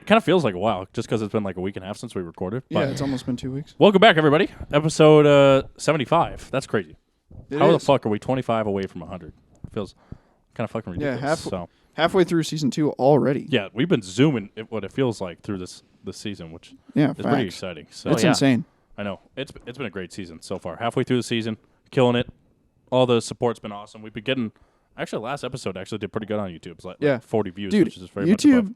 kind of feels like a while just because it's been like a week and a half since we recorded. Yeah, But it's almost been 2 weeks. welcome back, everybody. Episode 75. That's crazy. How the is. fuck are we 25 away from 100? Feels kind of fucking ridiculous. Yeah, halfway through season 2 already. Yeah, we've been zooming what it feels like through this season, which Yeah, is pretty exciting. So It's insane. I know. It's been a great season so far. Halfway through the season, killing it. All the support's been awesome. We've been getting actually last episode actually did pretty good on YouTube. It's like 40 views, Dude, which is very much above.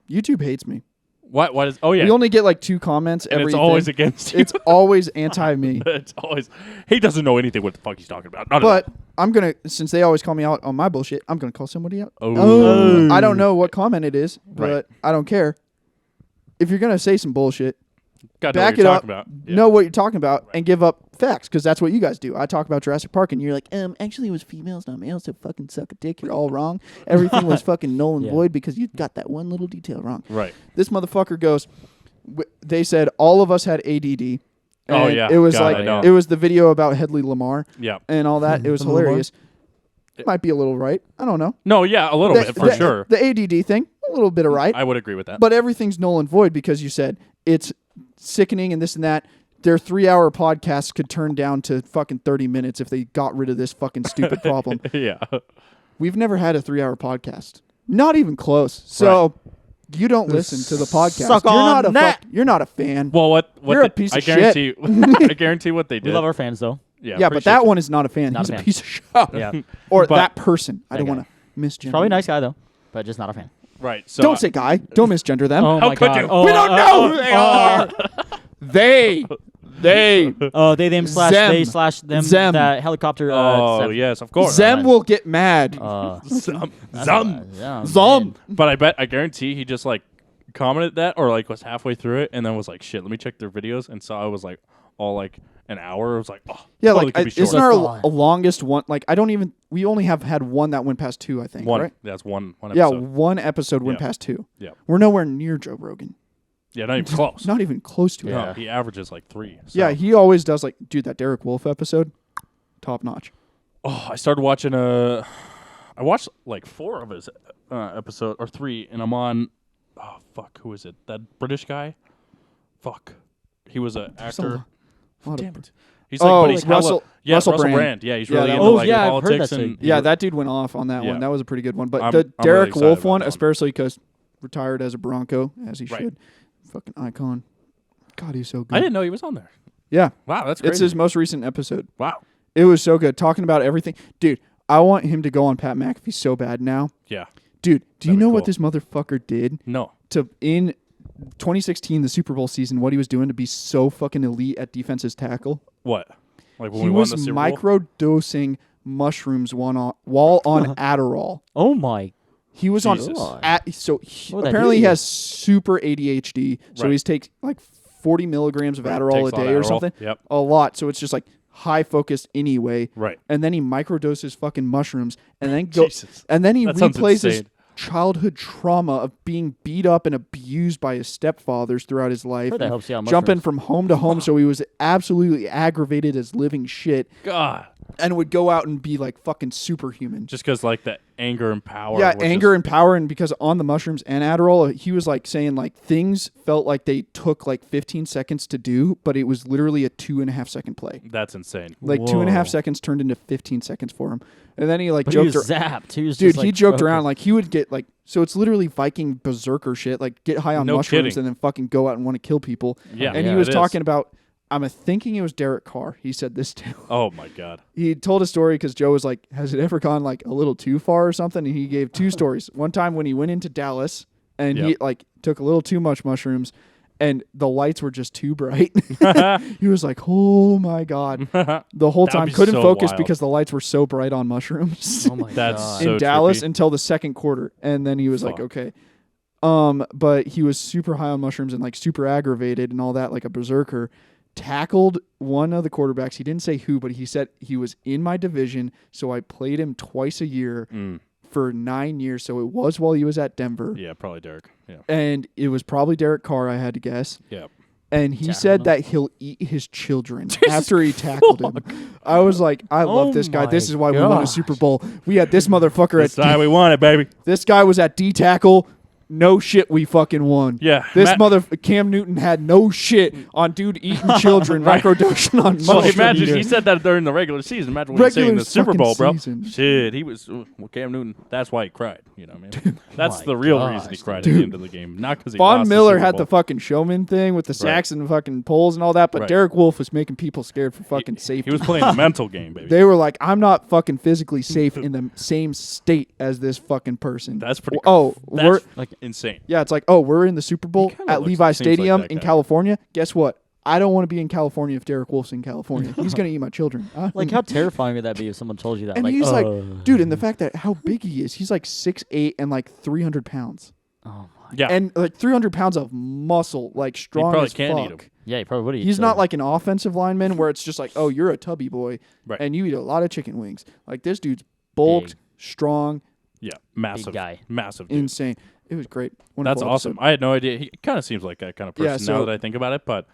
YouTube hates me. Why does we only get like 2 comments and every it's always against you. It's always anti me. It's always he doesn't know anything what the fuck he's talking about. Not But I'm gonna, since they always call me out on my bullshit, I'm gonna call somebody out. Oh. I don't know what comment it is, but Right. I don't care. If you're gonna say some bullshit, God, back know it what you're up, talking about. Yeah. know what you're talking about, and give up facts, because that's what you guys do. I talk about Jurassic Park, and you're like, actually it was females, not males, so fucking suck a dick. You're all wrong. Everything was fucking null and void because you got that one little detail wrong. Right. This motherfucker goes, they said all of us had ADD. Oh, and yeah. It was God, I know. like, it was the video about Hedley Lamar Yeah. and all that. It was hilarious. It might be a little right. I don't know. No, yeah, a little bit for sure. The ADD thing, a little bit of right. I would agree with that. But everything's null and void because you said it's sickening and this and that. Their 3-hour podcasts could turn down to fucking 30 minutes if they got rid of this fucking stupid problem. Yeah. We've never had a 3-hour podcast. Not even close. So you don't listen to the podcast. Suck on that. You're not a fan. Well, what You're a piece I of guarantee I guarantee what they did. We love our fans, though. Yeah, Yeah, but that one is not a fan. Not He's a a fan. piece of shit. Yeah. Or But- that person. I don't guy. want to misgender. Probably a nice guy, though, but just not a fan. right. So Don't say guy. Don't misgender them. Oh, How my could God. you? Oh, We don't know who they are. They. They, them, slash, Zem. they, slash, them, Zem. that helicopter. Oh Zem. yes, of course. Zem will get mad. Zum. Yeah, Zom. man. But I guarantee he just like commented that or like was halfway through it and then was like, shit, let me check their videos and saw it was like all like an hour. It was like, oh Yeah, totally like could be isn't short. our longest one? Like we only have had one that went past 2. I think. one. Right? That's one Yeah, episode. one episode went Yeah. past 2. Yeah. We're nowhere near Joe Rogan. Yeah, not even close. Not even close to it. No, he averages like 3. So. Yeah, he always does like, dude, that Derek Wolf episode, top notch. Oh, I started watching I watched like 4 of his episode or 3, and I'm on. Oh fuck, who is it? That British guy? Fuck, he was an actor. Damn it. He's like, but he's Russell. Yeah, Russell Russell Brand. Brand. Yeah, he's Yeah, really that into one. like Oh, yeah, I've heard politics that and shit. Yeah, that dude went off on that Yeah. one. That was a pretty good one. But I'm the really Derek excited Wolf about one, that one. especially because retired as a Bronco, as he Right. should. Fucking icon. God, he's so good. I didn't know he was on there. Yeah. Wow, that's crazy. It's his most recent episode. Wow. It was so good. Talking about everything. Dude, I want him to go on Pat McAfee so bad now. Yeah. Dude, do you That'd be know cool. what this motherfucker did No. in 2016, the Super Bowl season, what he was doing to be so fucking elite at defensive tackle? What? Like when He we won was the Super Bowl? microdosing mushrooms while on Adderall. Oh, my. He was Jesus. on What would that apparently do? he has super ADHD, so Right. he's takes like 40 milligrams of Right, Adderall takes a a lot day of or Adderall. something. Yep. A lot. So it's just like high focus anyway. Right. And then he microdoses fucking mushrooms, and then go, Jesus. and then he That sounds replays his insane. childhood trauma of being beat up and abused by his stepfathers throughout his life, Heard that and helps you out jumping mushrooms. from home to home. So he was absolutely aggravated as living shit, God. and would go out and be like fucking superhuman. Just because like the anger and power. Yeah, was anger and power, and because on the mushrooms and Adderall, he was like saying like things felt like they took like 15 seconds to do, but it was literally a 2.5 second play. That's insane. Like Whoa. 2.5 seconds turned into 15 seconds for him, and then he like But he joked. was zapped. He was Dude, just, like, he joked focused. around like he would get like, so it's literally Viking berserker shit, like get high on No mushrooms kidding. and then fucking go out and want to kill people. Yeah. And Yeah, he was it is. talking about, I'm thinking it was Derek Carr. He said this too. Oh my God. He told a story because Joe was like, has it ever gone like a little too far or something? And he gave 2 stories. One time when he went into Dallas and he Yep. like took a little too much mushrooms and the lights were just too bright. He was like, oh my God. The whole That'd time be couldn't so focus wild. because the lights were so bright on mushrooms. Oh, my That's God. so in Dallas trippy. until the second quarter. And then he was like, Fuck. okay. But he was super high on mushrooms and like super aggravated and all that, like a berserker. Tackled one of the quarterbacks. He didn't say who, but he said he was in my division, so I played him twice a year for 9 years. So it was while he was at Denver. Yeah, probably Derek. Yeah. And it was probably Derek Carr, I had to guess. Yeah. And he Tackled said him. that he'll eat his children after he tackled him. I was like, I love Oh this guy. my This is why we won a gosh. Super Bowl. We had this motherfucker That's at how we want it, baby. this guy was at D tackle. no shit, we fucking won. Yeah, This Cam Newton had no shit on dude eating children, microdosing on Well, mushroom imagine eater. he said that during the regular season. Imagine when he's saying the Super fucking Bowl, bro. season. Shit, he was Cam Newton. That's why he cried. You know what I mean? That's my the real gosh, reason he cried at the end of the game, not because he Von lost Miller the Super had the Bowl. fucking showman thing with the sacks and the fucking poles and all that, but Right. Derek Wolf was making people scared for fucking safety. He was playing a mental game, baby. They were like, I'm not fucking physically safe in the same state as this fucking person. That's pretty. Oh, we're That's like insane. yeah, it's like, oh, we're in the Super Bowl kinda at looks- Levi seems like Stadium that in guy. California. Guess what? I don't want to be in California if Derek Wolf's in California. He's gonna eat my children. Like, how terrifying would that be if someone told you that? and like, he's like, dude, and the fact that how big he is, he's like 6'8" and like 300 pounds. oh my. Yeah, And like 300 pounds of muscle, like strong probably as can't fuck. eat him. Yeah, he probably would eat He's not children. like an offensive lineman where it's just like, oh, you're a tubby boy, Right. and you eat a lot of chicken wings. Like this dude's bulked, Big. strong, yeah, massive guy. massive. Dude. insane. It was great. That's Wonderful awesome. episode. I had no idea. He kind of seems like that kind of person Yeah, so- now that I think about it. But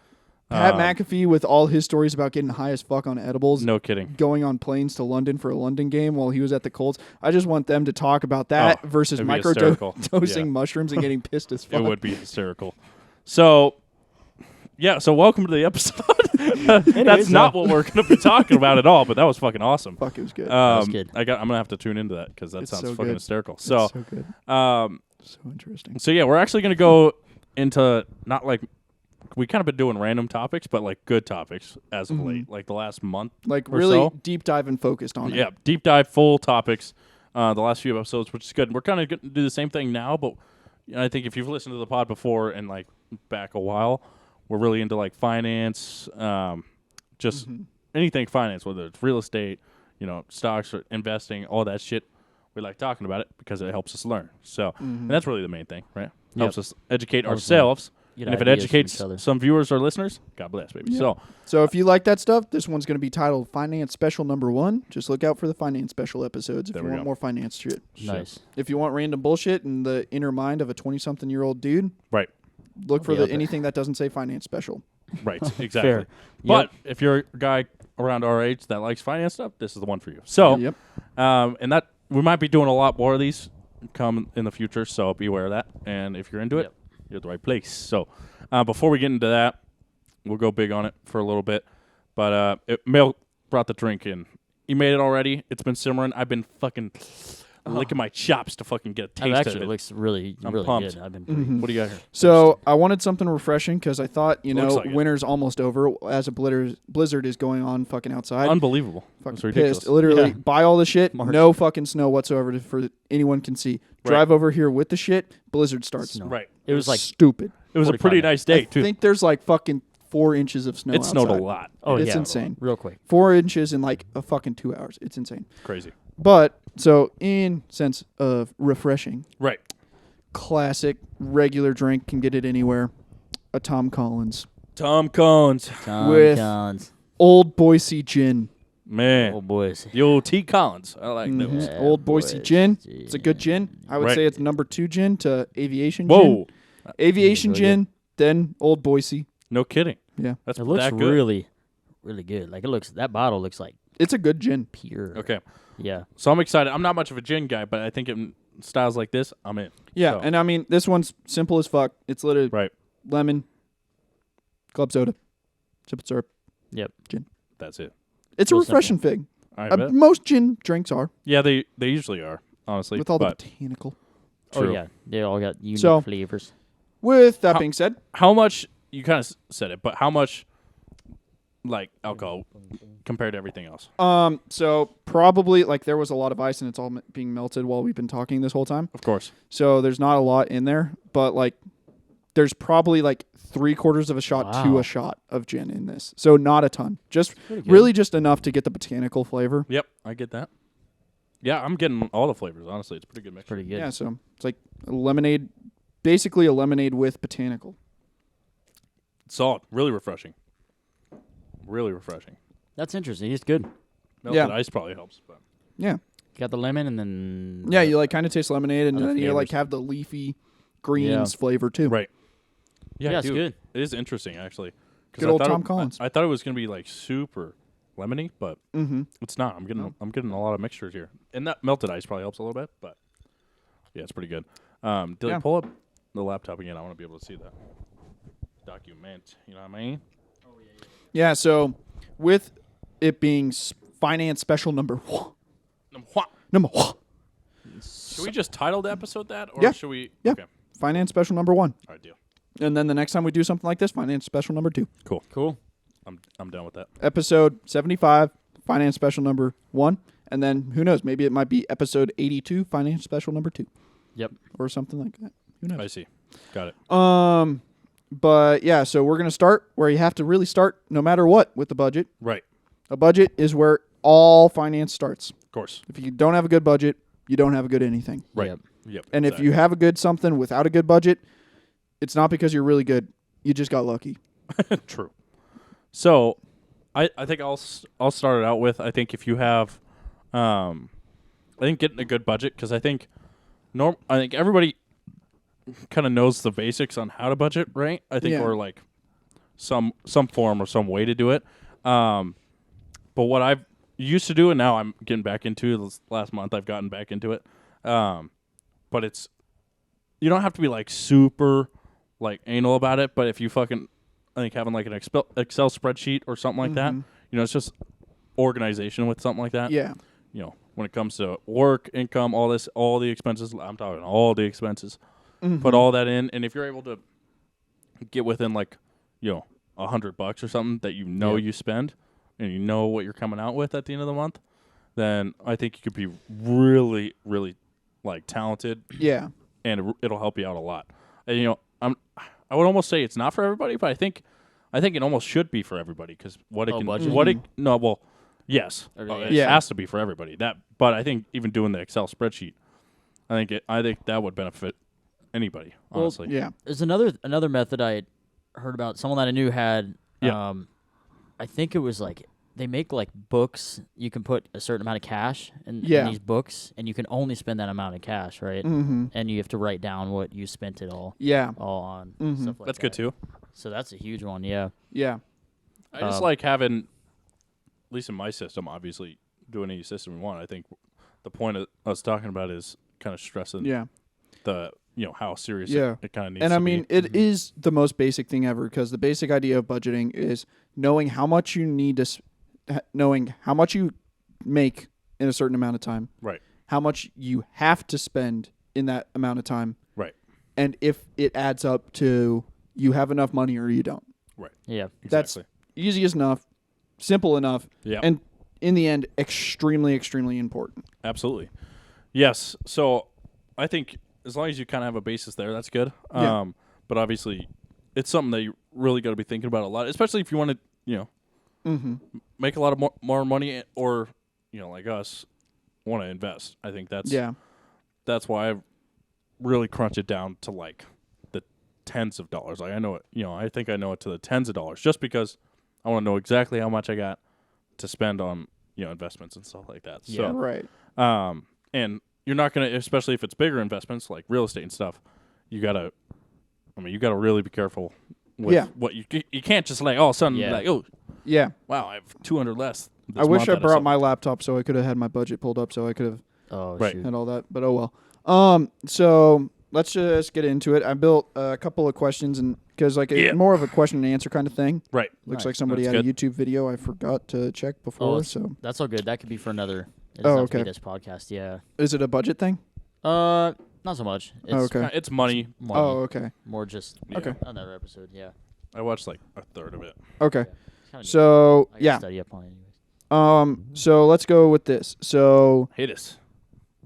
Pat McAfee with all his stories about getting high as fuck on edibles. no kidding. Going on planes to London for a London game while he was at the Colts. I just want them to talk about that Oh, versus it'd be hysterical. microdosing Yeah. mushrooms and getting pissed as fuck. It would be hysterical. So, yeah. So welcome to the episode. That's not what we're going to be talking about at all. But that was fucking awesome. Fuck, it was good. was good. I'm gonna have to tune into that because that It's sounds so fucking good. hysterical. It's So, so good. So interesting. so yeah, we're actually gonna go into not like we kind of been doing random topics, but like good topics as of late, like the last month. Like or really so. deep dive and focused on it. Yeah, deep dive, full topics. The last few episodes, which is good. We're kind of going to do the same thing now, but I think if you've listened to the pod before and like back a while, we're really into like finance, just anything finance, whether it's real estate, stocks or investing, all that shit. We like talking about it because it helps us learn. So and that's really the main thing, right? Helps us educate ourselves. Get And if it ideas from educates each other. some viewers or listeners, God bless, baby. Yeah. So So if you like that stuff, this one's going to be titled Finance Special Number 1. Just look out for the Finance Special episodes if There you we want go. more finance shit. Nice. If you want random bullshit in the inner mind of a 20-something-year-old dude, right. look for be out there. anything that doesn't say Finance Special. Right, exactly. Fair. But if you're a guy around our age that likes finance stuff, this is the one for you. So, Yep. and that we might be doing a lot more of these come in the future, so be aware of that. And if you're into it, Yep. you're at the right place. So, before we get into that, we'll go big on it for a little bit. But Mel brought the drink in. You made it already. It's been simmering. I've been fucking licking my chops to fucking get a taste of Actually, it. it looks really, I'm really pumped. good. I've been What do you got here? So I wanted something refreshing because I thought, Looks like it. winter's almost over as a blizzard is going on fucking outside. Unbelievable. Fucking It's ridiculous. pissed. Literally, Yeah. buy all the shit. March. No fucking snow whatsoever for anyone can see. Right. Drive over here with the shit. Blizzard starts. Snow. Right. It was like, stupid. It was a 45 pretty minutes. nice day, I too. think there's like fucking 4 inches of snow. It snowed a outside. lot. oh It's yeah, insane. real quick. 4 inches in like a fucking 2 hours. It's insane. Crazy. But so in sense of refreshing, Right. classic regular drink can get it anywhere. A Tom Collins Tom Cones. Tom With- Collins. Old Boise gin. Man. Oh boys. The old T. Collins. I like Mhm. those. Yeah, Old Boise boys. gin. It's a good gin. I would Right. say it's number 2 gin to Aviation gin. Whoa. Aviation Really gin, then Old Boise. No kidding. Yeah. That's It looks that good. really, really good. Like that bottle looks like It's a good gin. pure. Okay. Yeah. So I'm excited. I'm not much of a gin guy, but I think in styles like this, I'm in. Yeah, So- and I mean this one's simple as fuck. It's literally Right. lemon, club soda, simple syrup. Yep. That's it. It's a Real refreshing thing. I bet. Most gin drinks are Yeah, they usually are, honestly. with all the but botanical. True. Oh yeah. They all got unique So- flavors. With that How- being said, how much, you kind of said it, but how much, like, alcohol compared to everything else? so probably like there was a lot of ice and it's all being melted while we've been talking this whole time. Of course. So there's not a lot in there, but like there's probably like 3/4 of a shot to Wow. a shot of gin in this. So not a ton. Just Pretty good. really just enough to get the botanical flavor. Yep, I get that. Yeah, I'm getting all the flavors, honestly. It's a pretty good mix. Pretty good. Yeah, so it's like a lemonade, basically a lemonade with botanical. Solid. Really refreshing. Really refreshing. That's interesting. It's good. Melted Yeah. ice probably helps, but Yeah. Got the lemon and then Yeah, you like kind of taste lemonade and Other then you like flavors. have the leafy greens flavor too. right. Yeah, it's dude, good. It is interesting, actually. 'Cause Good I old thought Tom Collins. I thought it was gonna be like super lemony, but Mm-hmm. it's not. I'm getting a lot of mixtures here, and that melted ice probably helps a little bit, but yeah, it's pretty good. Yeah. Dylan, pull up the laptop again, I want to be able to see that document. You know what I mean? Yeah, so with it being finance special number one. Number one. Should we just title the episode that, or Yeah. should we? Yeah. Okay. Finance special number one. All right, deal. And then the next time we do something like this, finance special number two. Cool. I'm done with that. Episode 75, finance special number one. And then who knows? Maybe it might be episode 82, finance special number two. Yep. Or something like that. Who knows? I see. Got it. But yeah, so we're going to start where you have to really start no matter what with the budget. Right. A budget is where all finance starts. Of course. If you don't have a good budget, you don't have a good anything. Right. Yep. Yep. And if you have a good something without a good budget, it's not because you're really good. You just got lucky. True. So, I think I'll start it out with, I think if you have, I think getting a good budget, because I think everybody kind of knows the basics on how to budget, right? I think Yeah. or like some form or some way to do it. But what I've used to do, and now I'm getting back into this last month, I've gotten back into it. But it's, you don't have to be like super like anal about it, but if you fucking, I think having like an Excel spreadsheet or something like that, it's just organization with something like that. Yeah. When it comes to work, income, all this, all the expenses, I'm talking all the expenses, put all that in. And if you're able to get within like, $100 or something that you spend and you know what you're coming out with at the end of the month, then I think you could be really, really like talented. Yeah. And it'll help you out a lot. And, I would almost say it's not for everybody, but I think it almost should be for everybody because yes, it Yeah. has to be for everybody. But I think even doing the Excel spreadsheet, I think that would benefit anybody. Honestly, Yeah. There's another method I heard about. Someone that I knew had. Yeah. I think it was like they make like books. You can put a certain amount of cash in these books, and you can only spend that amount of cash, right? Mm-hmm. And you have to write down what you spent it all on. Stuff like that's that. good too. So that's a huge one. Yeah. Yeah. I just like having, at least in my system, obviously doing any system we want. I think the point of us talking about is kind of stressing the how serious it kind of needs And to I mean, be. it is the most basic thing ever because the basic idea of budgeting is knowing how much you need to, knowing how much you make in a certain amount of time, Right. how much you have to spend in that amount of time, Right. and if it adds up to you have enough money or you don't. Right. Yeah. That's Exactly. easy enough, simple enough, Yeah. and in the end, extremely, extremely important. Absolutely. Yes. So I think as long as you kind of have a basis there, that's good. Yeah. But obviously, it's something that you really got to be thinking about a lot, especially if you want to, make a lot of more money or, like us, want to invest. I think that's why I've really crunched it down to like the tens of dollars. Like I know it, I think I know it to the tens of dollars just because I want to know exactly how much I got to spend on, investments and stuff like that. Yeah. So, Right. and you're not going to, especially if it's bigger investments like real estate and stuff, you got to really be careful with what you can't just like all of a sudden be like, oh, Yeah. wow, I have 200 less. I wish I brought my laptop so I could have had my budget pulled up so I could have Oh, Right. shoot. had all that, but oh well. So let's just get into it. I built a couple of questions and because more of a question and answer kind of thing. Right. Looks Nice. like somebody That's had good. a YouTube video I forgot to check before. So That's all good. That could be for another. It Oh, doesn't have to be okay. this podcast. Yeah. is it a budget thing? Not so much. It's Okay. It's money. money. Oh, okay. More just Okay. another episode. Yeah. I watched like a third of it. Okay. It's kinda neat. So I can yeah. study up on it anyways. So let's go with this. So Hate us.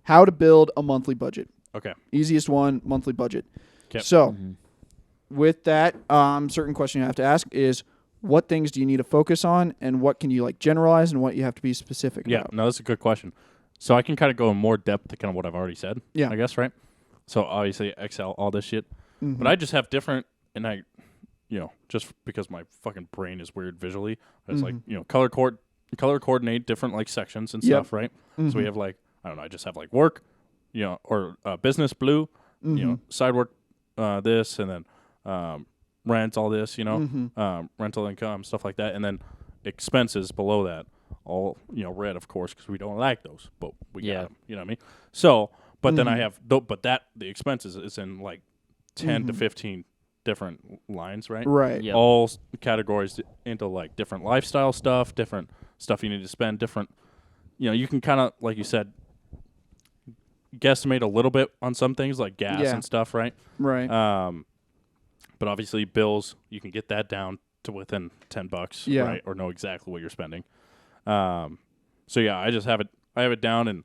how to build a monthly budget. Okay. Easiest one, monthly budget. 'Kay. So Mhm. with that, certain question you have to ask is what things do you need to focus on and what can you like generalize and what you have to be specific Yeah. about? No, that's a good question. So I can kind of go in more depth to kind of what I've already said. Yeah. I guess, right? So obviously Excel, all this shit. Mhm. But I just have different, and I, just because my fucking brain is weird visually, I was like, color coordinate different like sections and Yep. stuff, right? So we have like, I don't know, I just have like work, or business blue, side work, this, and then rent, all this, rental income, stuff like that, and then expenses below that, all red, of course, because we don't like those, but we got them. You know what I mean? So, but then I have, the expenses is in like 10 to 15 different lines, right? Right. Yep. All categories into like different lifestyle stuff, different stuff you need to spend, different. You can kind of, like you said, guesstimate a little bit on some things like gas and stuff, right? Right. But obviously bills, you can get that down to within $10, right? Or know exactly what you're spending. So yeah, I have it down, and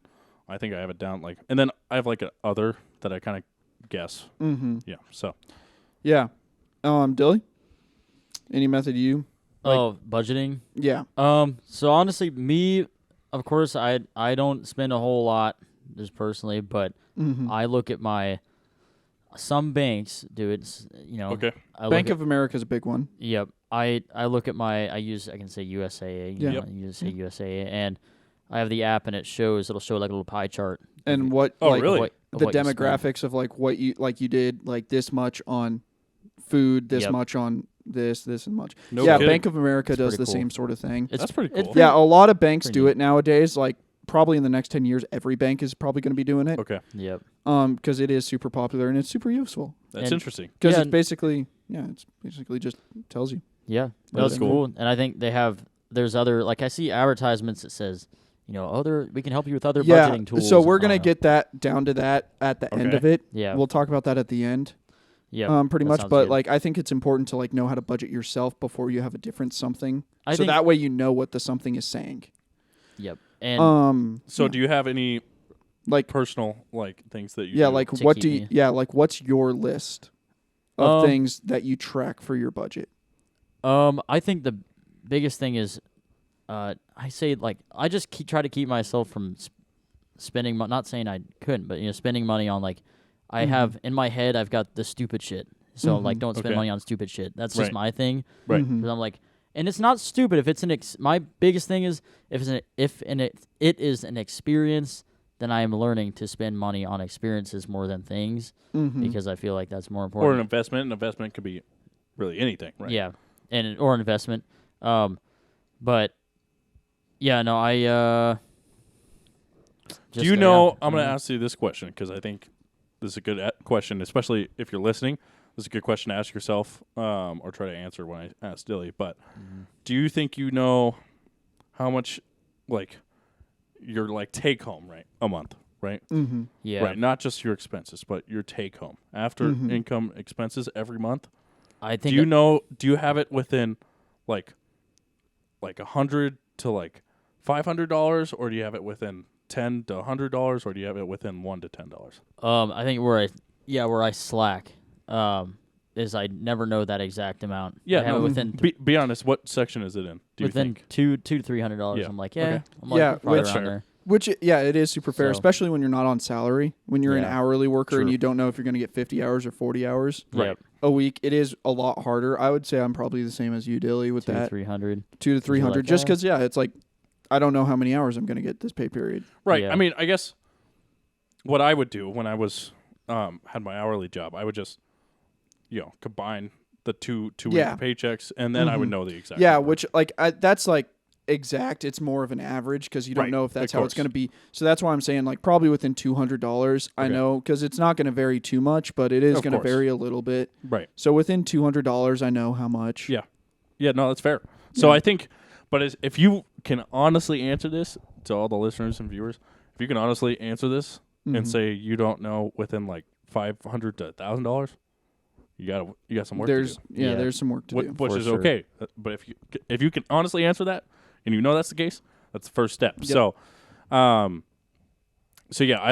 I think I have it down and then I have like a other that I kind of guess. Mm-hmm. Yeah. So. Yeah. Dilly? Any method you? Budgeting. Yeah. So honestly, me, of course, I don't spend a whole lot just personally, but I look at some banks do it. Okay. Bank of America is a big one. Yep. I look at I can say USAA. You say USAA, and I have the app, and it'll show like a little pie chart. And what? Really? The demographics of like what you did like this much on food, this much on this and much. No yeah, kidding. Bank of America does the cool. same sort of thing. That's pretty cool. Yeah, a lot of banks do it nowadays. Like probably in the next 10 years, every bank is probably going to be doing it. Okay. Yep. Because it is super popular and it's super useful. That's interesting. Because it's basically just tells you. Yeah, That's cool. And I think there's other, like I see advertisements that says, we can help you with other budgeting tools. So we're gonna get that down to that at the end of it. Yeah. We'll talk about that at the end. Yeah. Pretty much. But like, I think it's important to like know how to budget yourself before you have a different something. So that way you know what the something is saying. Yep. And so do you have any like personal like things that you yeah do? like what do you like what's your list of things that you track for your budget? I think the biggest thing is I say like I just try to keep myself from spending not saying I couldn't, but spending money on like I have in my head I've got the stupid shit. So like don't spend money on stupid shit. That's just my thing. Right. Because I'm like, and it's not stupid if it's my biggest thing is it is an experience, then I am learning to spend money on experiences more than things because I feel like that's more important. Or an investment. An investment could be really anything, right? Yeah, or an investment. But yeah, no, I. Do you know? I'm going to ask you this question because I think this is a good question, especially if you're listening. This is a good question to ask yourself, or try to answer when I ask Dilly. But do you think you know how much, like, your like take home, right, a month, right? Mm-hmm. Yeah. Right. Not just your expenses, but your take home after income expenses every month. I think. Do you have it within, like $100 to like $500, or do you have it within $10 to $100, or do you have it within $1 to $10? I think where I slack. Is I never know that exact amount. Yeah, within be honest. What section is it in? within $200 to $300. Yeah. I'm like, Okay. I'm like right around there. Which it is super fair, So- especially when you're not on salary. When you're an hourly worker and True. you don't know if you're going to get 50 hours or 40 hours Yep. a week, it is a lot harder. I would say I'm probably the same as you, Dilly, with 200 that. 300. 200 to 300. like Just that? because, it's like I don't know how many hours I'm going to get this pay period. Right. Yeah. I mean, I guess what I would do when I was had my hourly job, I would just combine the two week paychecks, and then I would know the exact. Yeah, number. which that's like exact. It's more of an average because you don't Right, know if that's of how it's course. going to be. So that's why I'm saying like probably within $200. I Okay. know because it's not going to vary too much, but it is Of going to course. vary a little bit. Right. So within $200, I know how much. Yeah. Yeah. No, that's fair. So I think, but if you can honestly answer this to all the listeners and viewers, if you can honestly answer this and say you don't know within like $500 to $1,000, you got some work to do. There's some work to do. Which For is sure. okay. But if you can honestly answer that and you know that's the case, that's the first step. Yep. So, I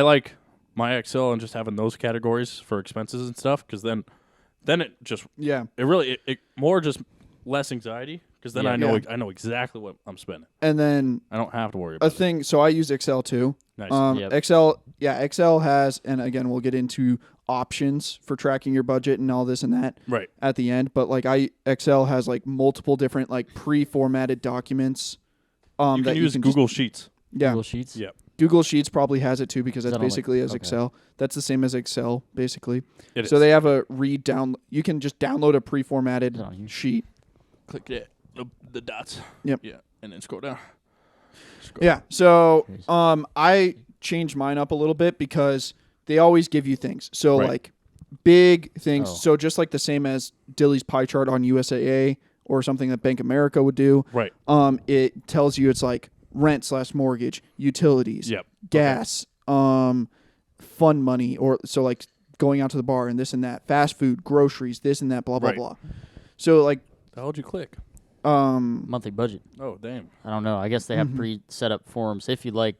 like my Excel and just having those categories for expenses and stuff because then it just Yeah. it really it more just less anxiety because then Yeah. I know exactly what I'm spending. And then I don't have to worry a about it. thing. So I use Excel too. Nice. Yep. Excel has, and again, we'll get into options for tracking your budget and all this and that Right. at the end. But like Excel has like multiple different like pre-formatted documents. You that can use you can Google Sheets. Google Sheets. Yeah. Google Sheets probably has it too because that's that on, like- basically as okay. Excel. That's the same as Excel basically. It So is. they have a down. You can just download a pre-formatted Is it on here? sheet. Click the dots. Yep. Yeah, and then scroll down. Yeah. So I changed mine up a little bit because they always give you things. So Right. like big things. Oh. So just like the same as Dilly's pie chart on USAA or something that Bank of America would do. Right. It tells you it's like rent/mortgage, utilities, Yep. gas, fund money, or so like going out to the bar and this and that, fast food, groceries, this and that, blah blah Right. blah. So like How'd you click? Monthly budget. Oh, damn. I don't know. I guess they have pre-set up forms if you'd like.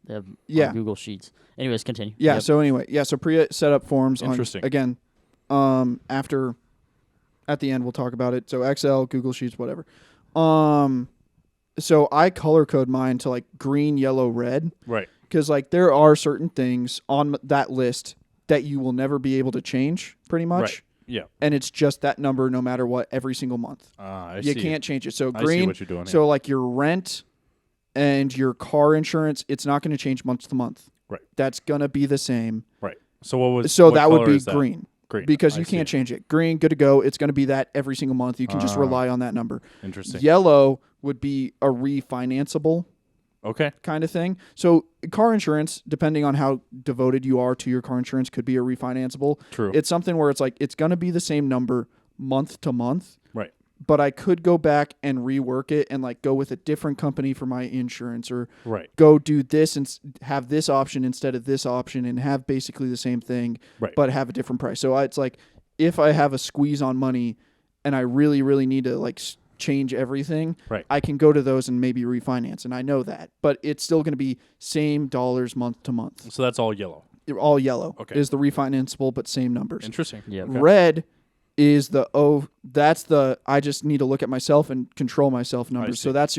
They have on Google Sheets. Anyways, continue. Yeah. Yep. So anyway, so pre-set up forms. Interesting. Again, after at the end we'll talk about it. So Excel, Google Sheets, whatever. So I color code mine to like green, yellow, red. Right. Because like there are certain things on that list that you will never be able to change, pretty much. Right. Yeah. And it's just that number no matter what every single month. I You see. can't change it. So I green. see what you're doing. So like your rent and your car insurance, it's not going to change month to month. Right. That's going to be the same. Right. So what was? So what that would color be is that? green. Green. Because I you can't see. change it. Green, good to go. It's going to be that every single month. You can just rely on that number. Interesting. Yellow would be a refinanceable Okay. kind of thing. So car insurance, depending on how devoted you are to your car insurance, could be a refinanceable. True. It's something where it's like it's going to be the same number month to month, Right. but I could go back and rework it and like go with a different company for my insurance or Right. go do this and have this option instead of this option and have basically the same thing, Right. but have a different price. So it's like if I have a squeeze on money and I really, really need to like change everything, Right. I can go to those and maybe refinance. And I know that, but it's still going to be same dollars month to month. So that's all yellow. All yellow Okay. is the refinanceable, but same numbers. Interesting. Yeah. Okay. Red is that's the I just need to look at myself and control myself numbers. see. So that's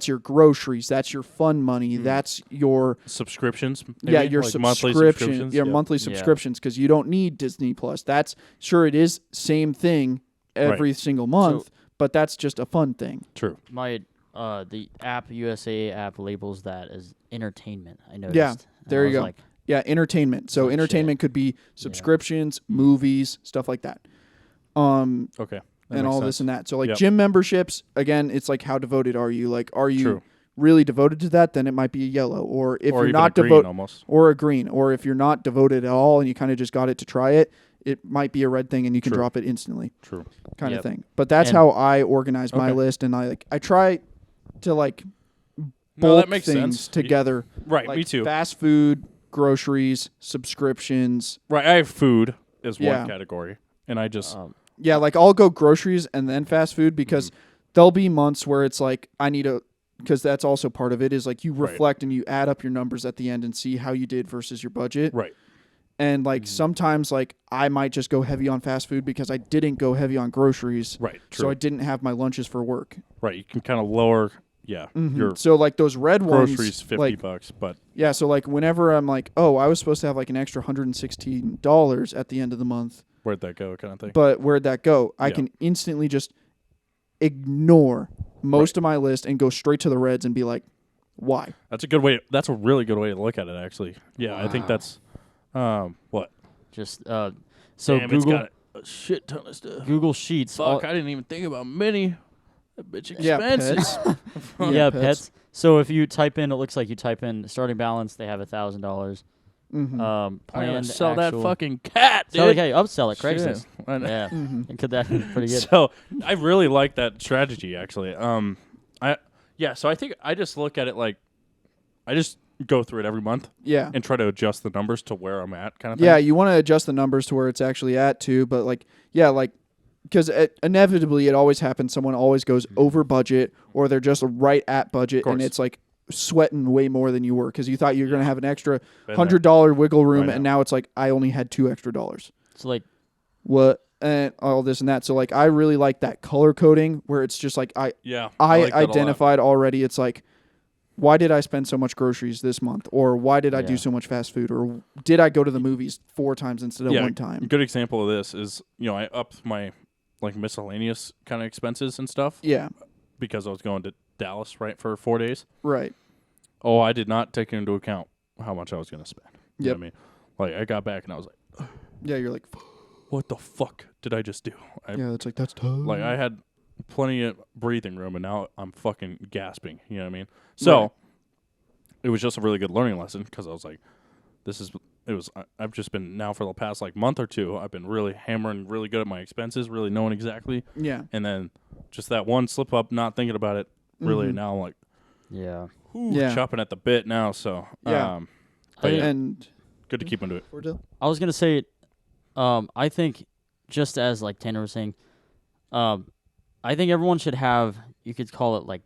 your groceries, that's your fund money, that's your Subscriptions. yeah, maybe? your Like monthly subscription, subscriptions. your Yep. monthly subscriptions because you don't need Disney Plus. That's sure it is same thing every single month, but that's just a fun thing. True. My the app USA app labels that as entertainment. I noticed. Yeah, And there I you was go. Like, Yeah, entertainment. So Oh, shit. entertainment could be subscriptions, movies, stuff like that. Okay. That And makes all sense. this and that. So like Yep. gym memberships, again, it's like how devoted are you? Like are you True. really devoted to that? Then it might be a yellow. Or if or you're even not a green devoted, almost. or a green. Or if you're not devoted at all and you kind of just got it to try it, it might be a red thing and you can True. drop it instantly, True. kind Yep. of thing. But that's And- how I organize my Okay. list, and I try to like No, bulk that makes things sense. together. Right. Like me too. Fast food, groceries, subscriptions. Right. I have food as Yeah. one category, and I just Yeah, like I'll go groceries and then fast food because there'll be months where it's like I need a because that's also part of it is like you Right. reflect and you add up your numbers at the end and see how you did versus your budget. right. And like sometimes like I might just go heavy on fast food because I didn't go heavy on groceries. Right. So True. I didn't have my lunches for work. Right. You can kind of lower. Yeah. Your So like those red groceries ones, $50, like but yeah. So like whenever I'm like, oh, I was supposed to have like an extra $116 at the end of the month, where'd that go? Kind of thing. but where'd that go? I Yeah. can instantly just ignore most of my list and go straight to the reds and be like, why? That's a good way. That's a really good way to look at it. Actually. Yeah. I think that's. What? just so Damn, it's Google got a shit ton of stuff. Google Sheets. Fuck, I didn't even think about mini. That bitch Yeah, expensive. pets. yeah, pets. pets. So if you type in, it looks like you type in starting balance. They have $1,000. Mhm. I'm gonna Planned sell actual, that fucking cat, dude. Sell it, hey, upsell it. Shit. Craigslist. I know. Yeah, Mhm. could that be pretty good? So I really like that strategy. Actually, so I think I just look at it like I just go through it every month Yeah. and try to adjust the numbers to where I'm at, kind of thing. Yeah, you want to adjust the numbers to where it's actually at too, but like, yeah, like, because inevitably it always happens. Someone always goes over budget, or they're just right at budget, and course. it's like sweating way more than you were because you thought you were going to have an extra Been there. $100 wiggle room, Right and now. now it's like I only had $2 extra. So like, What and all this and that. So like, I really like that color coding where it's just like I Yeah, I like that a lot. identified already. It's like, why did I spend so much groceries this month? Or why did I do Yeah. so much fast food? Or did I go to the movies 4 times instead of Yeah, 1 time? A good example of this is I upped my like miscellaneous kind of expenses and stuff Yeah, because I was going to Dallas for 4 days. right. Oh, I did not take into account how much I was going to spend. You know Yep. what I mean? Like I got back and I was like, Yeah, you're like, what the fuck did I just do? yeah, it's like, that's tough. Like I had plenty of breathing room and now I'm fucking gasping. You know what I mean? So Right. it was just a really good learning lesson because I was like, this is I've just been now for the past like month or two. I've been really hammering, really good at my expenses, really knowing exactly. Yeah. And then just that one slip up, not thinking about it. Really now I'm like, Yeah. chopping at the bit now. So Yeah. but yeah, And good to keep into it. I was gonna say, I think just as like Tanner was saying, I think everyone should have. You could call it like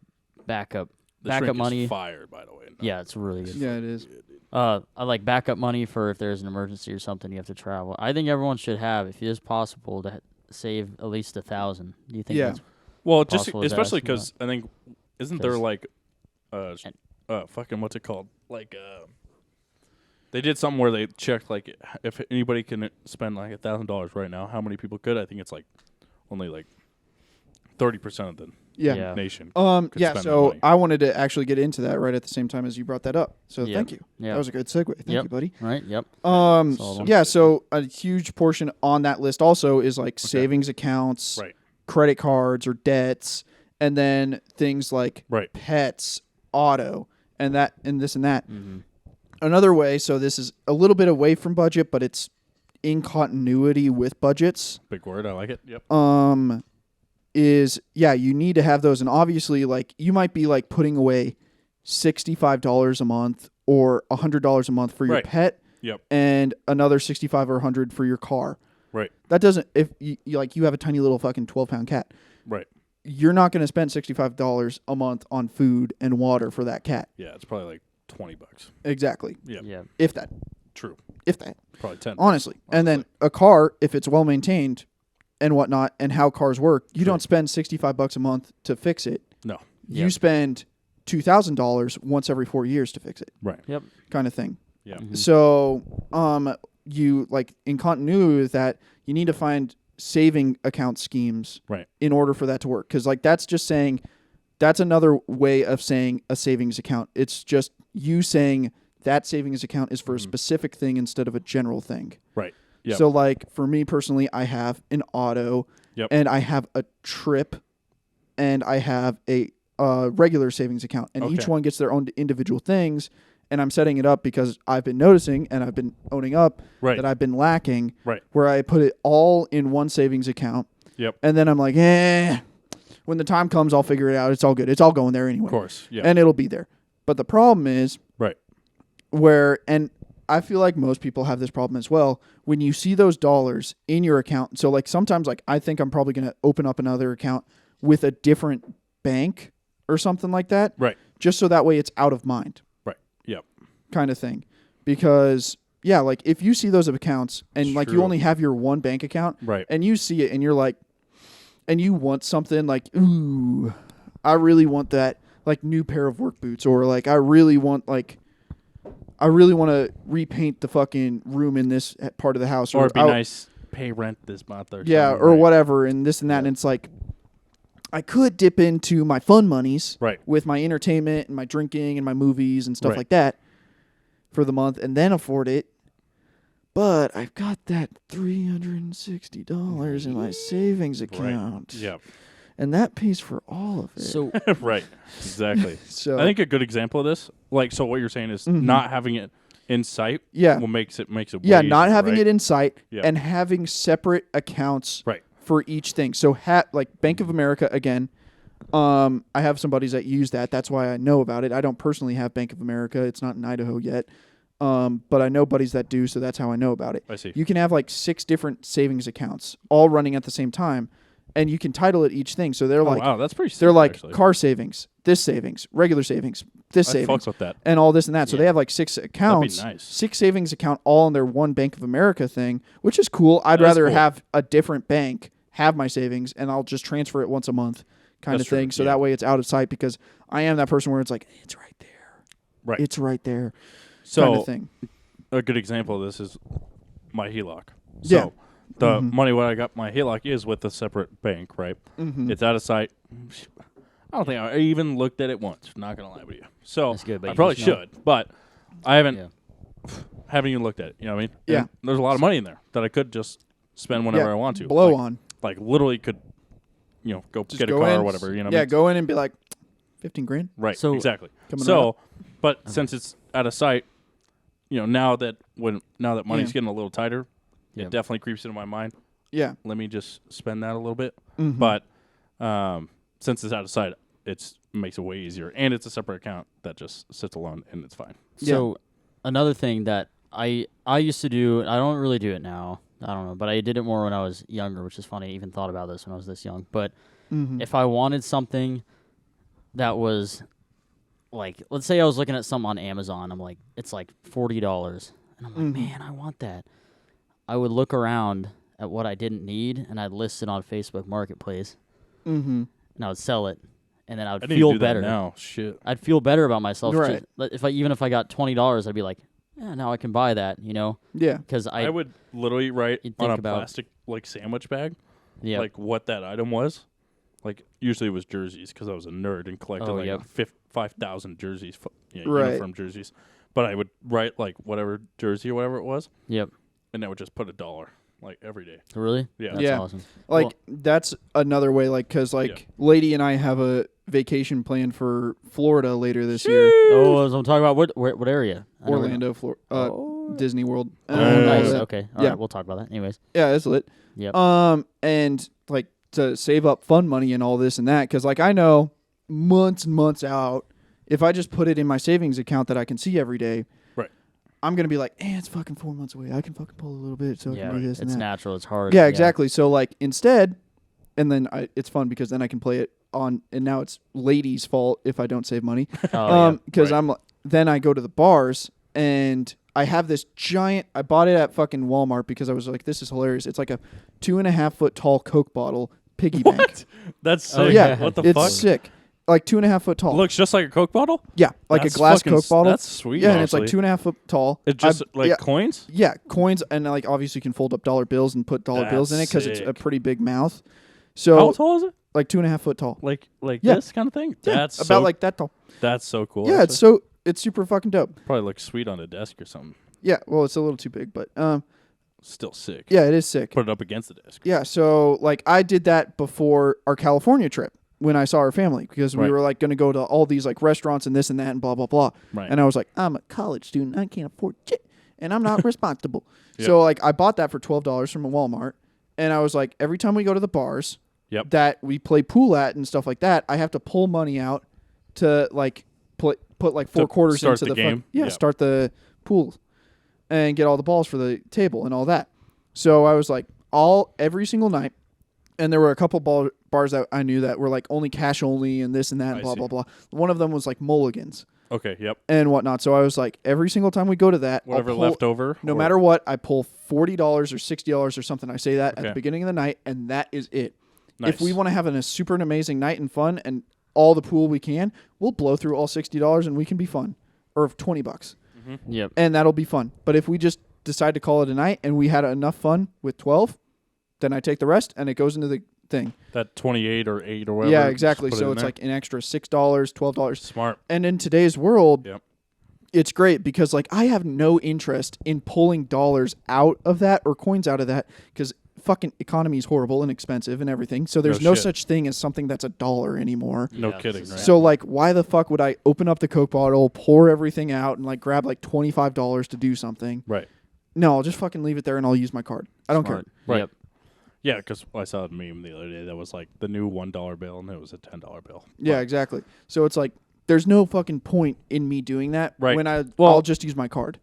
backup Shrink money. is fire, by the way. No. Yeah, it's really good. yeah, it is. I like backup money for if there's an emergency or something you have to travel. I think everyone should have, if it is possible, to save at least 1,000. Do you think? Yeah. That's Well, just possible to especially ask them because I think isn't there 'Cause- like, fucking what's it called? Like they did something where they checked like if anybody can spend like $1,000 right now, how many people could? I think it's like only like 30% of the Yeah. nation. Yeah, spend that so money. I wanted to actually get into that right at the same time as you brought that up. So Yep. thank you. Yep. That was a good segue. Thank Yep. you, buddy. right. Yep. So a huge portion on that list also is like savings accounts, Right. credit cards or debts, and then things like Right. pets, auto, and that and this and that. Mm-hmm. Another way, so this is a little bit away from budget, but it's in continuity with budgets. Big word. I like it. Yep. Is you need to have those, and obviously like you might be like putting away $65 a month or $100 a month for your Right. pet, Yep. and another 65 or 100 for your car. Right. That doesn't, if you have a tiny little fucking 12-pound cat, Right. you're not going to spend $65 a month on food and water for that cat. Yeah, it's probably like $20. Exactly. Yeah. Yeah. If that. True. If that. Probably 10. Honestly. And then a car, if it's well maintained and whatnot, and how cars work, you don't spend $65 a month to fix it. No. You Yep. spend $2,000 once every 4 years to fix it, Right. Yep. kind of thing. Yeah. Mhm. So, you like in continuity with that, you need to find saving account schemes Right. in order for that to work. Because like that's just saying, that's another way of saying a savings account. It's just you saying that savings account is for a specific thing instead of a general thing. Right. Yep. So like for me personally, I have an auto, Yep. and I have a trip, and I have a regular savings account, and each Okay. one gets their own individual things. And I'm setting it up because I've been noticing and I've been owning up Right. that I've been lacking. Right. Where I put it all in one savings account, Yep. and then I'm like, when the time comes, I'll figure it out. It's all good. It's all going there anyway. Of course. Yeah. And it'll be there. But the problem is Right. and I feel like most people have this problem as well, when you see those dollars in your account. So like sometimes like I think I'm probably going to open up another account with a different bank or something like that. Right. Just so that way it's out of mind, Right. Yep. kind of thing. Because like if you see those accounts and like you True. only have your one bank account, Right. and you see it and you're like, and you want something like, ooh, I really want that like new pair of work boots, or like I really want to repaint the fucking room in this part of the house, Or it'd be I- nice, pay rent this month or yeah, something. or Right. whatever, and this and that, and it's like I could dip into my fun monies, Right. with my entertainment and my drinking and my movies and stuff Right. like that for the month, and then afford it. But I've got that $360 in my savings account, Yep. and that pays for all of it. So Right. Exactly. So I think a good example of this, like, so what you're saying is not having it in sight. Yeah. Will makes it way not easier, having right? it in sight, Yeah. and having separate accounts Right. for each thing. So like Bank of America again. I have some buddies that use that. That's why I know about it. I don't personally have Bank of America. It's not in Idaho yet. But I know buddies that do, so that's how I know about it. I see. You can have like 6 different savings accounts all running at the same time, and you can title it each thing. So they're like, wow, that's pretty. they're sick, like actually. car savings, this savings, regular savings, this I savings, fucks with that. and all this and that. So Yeah. they have like 6 accounts, nice. 6 savings account, all in their one Bank of America thing, which is cool. I'd That is rather cool. have a different bank have my savings, and I'll just transfer it once a month, kind That's of thing. true, So yeah. that way it's out of sight, because I am that person where it's like, it's right there, Right. it's right there, So kind of thing. a good example of this is my HELOC. So Yeah. the money what I got my HELOC is with a separate bank, right? It's out of sight. I don't think I even looked at it once. Not gonna lie with you. So That's good, but I you probably just know. should, but I haven't Yeah. haven't even looked at it. You know what I mean? Yeah. And there's a lot of money in there that I could just spend whenever I want to. blow like, on. Like literally could, go Just get a go car in, or whatever. You know? what I yeah, mean? go in and be like, 15 grand. Right. So- exactly. Coming So, but since it's out of sight, now that money's Yeah. getting a little tighter, Yep. it definitely creeps into my mind. Yeah. Let me just spend that a little bit. Mhm. But since it's out of sight, it makes it way easier, and it's a separate account that just sits alone, and it's fine. So another thing that I used to do, I don't really do it now. I don't know, but I did it more when I was younger, which is funny. I even thought about this when I was this young. But if I wanted something that was like, let's say I was looking at something on Amazon, I'm like, it's like $40, and I'm like, man, I want that. I would look around at what I didn't need, and I'd list it on Facebook Marketplace, and I would sell it, and then I would feel better. Now, shit. I'd feel better about myself. Right. Even if I got $20, I'd be like, yeah, now I can buy that, Yeah. because I would literally write You'd on think a about- plastic sandwich bag, yeah, like what that item was. Like usually it was jerseys because I was a nerd and collected 5,000 jerseys, Right. uniform jerseys. But I would write like whatever jersey or whatever it was, yep. and I would just put $1 like every day. Really? Yeah. That's Yeah. awesome. Like Well, that's another way. Like because Lady and I have a vacation planned for Florida later this year. oh, as I'm talking about what area? I never know. Orlando, Florida, Oh. Disney World. Oh, Nice. yeah. Okay. All Yeah. right. We'll talk about that. Anyways. Yeah, it's lit. Yep. And like to save up fund money and all this and that, because like I know months and months out, if I just put it in my savings account that I can see every day, Right. I'm gonna be like, it's fucking 4 months away. I can fucking pull a little bit, so I Yeah. can do this and It's that. natural. It's hard. Yeah, exactly. So like instead, and then it's fun because then I can play it on, and now it's Lady's fault if I don't save money. Oh, Because Right. then I go to the bars and I have this giant. I bought it at fucking Walmart because I was like, this is hilarious. It's like a 2.5 foot tall Coke bottle piggy bank. What? That's sick. Oh, Yeah, What the it's fuck? sick. Like 2.5 foot tall. Looks just like a Coke bottle. Yeah, like That's a glass fucking Coke bottle. That's sweet. Yeah, and it's like actually. 2.5 foot tall. It's just like yeah, coins. yeah, coins, and like obviously you can fold up dollar bills and put dollar bills in it That's because it's a sick. pretty big mouth. How So tall is it? like 2.5 foot tall. Like Yeah. this kind of thing. Yeah, That's about so, like that tall. that's so cool. Yeah, actually. it's super fucking dope. Probably looks sweet on a desk or something. Yeah, well, it's a little too big, but Still sick. yeah, it is sick. Put it up against the desk. Yeah, so like I did that before our California trip when I saw our family because we Right. were like going to go to all these like restaurants and this and that and blah blah blah. Right. And I was like, I'm a college student, I can't afford shit, and I'm not responsible. Yep. So like I bought that for $12 from a Walmart, and I was like, every time we go to the bars Yep. that we play pool at and stuff like that, I have to pull money out to like put like four To quarters start into the the game? Yep. Yeah. Start the pool and get all the balls for the table and all that. So I was like every single night, and there were a couple bars that I knew that were like only cash only and this and that and I blah see. blah blah. One of them was like Mulligan's Okay. Yep. and whatnot. So I was like, every single time we go to that, I'll Whatever pull- left over. no or- matter what, I pull $40 or $60 or something. I say that at the Okay. beginning of the night, and that is it. Nice. If we want to have a super amazing night and fun and all the pool we can, we'll blow through all $60 and we can be fun, or $20, Yep. and that'll be fun. But if we just decide to call it a night and we had enough fun with 12, then I take the rest and it goes into the thing. that 28 or 8 or whatever. Yeah, just exactly. put it So in it's there. like an extra $6, $12. Smart. And in today's world, Yep. it's great because like I have no interest in pulling dollars out of that or coins out of that because fucking economy is horrible and expensive and everything. So there's No no shit. such thing as something that's $1 anymore. No Yeah, kidding. this Right? is- So like, why the fuck would I open up the Coke bottle, pour everything out, and like grab like $25 to do something? right. No, I'll just fucking leave it there and I'll use my card. I don't Smart. Right. Yep. Yeah, because I saw a meme the other day that was like the new $1 bill and it was a $10 bill. care. Yeah, exactly. So it's like there's no fucking point in me doing that Right. when I'll Well- just use my card.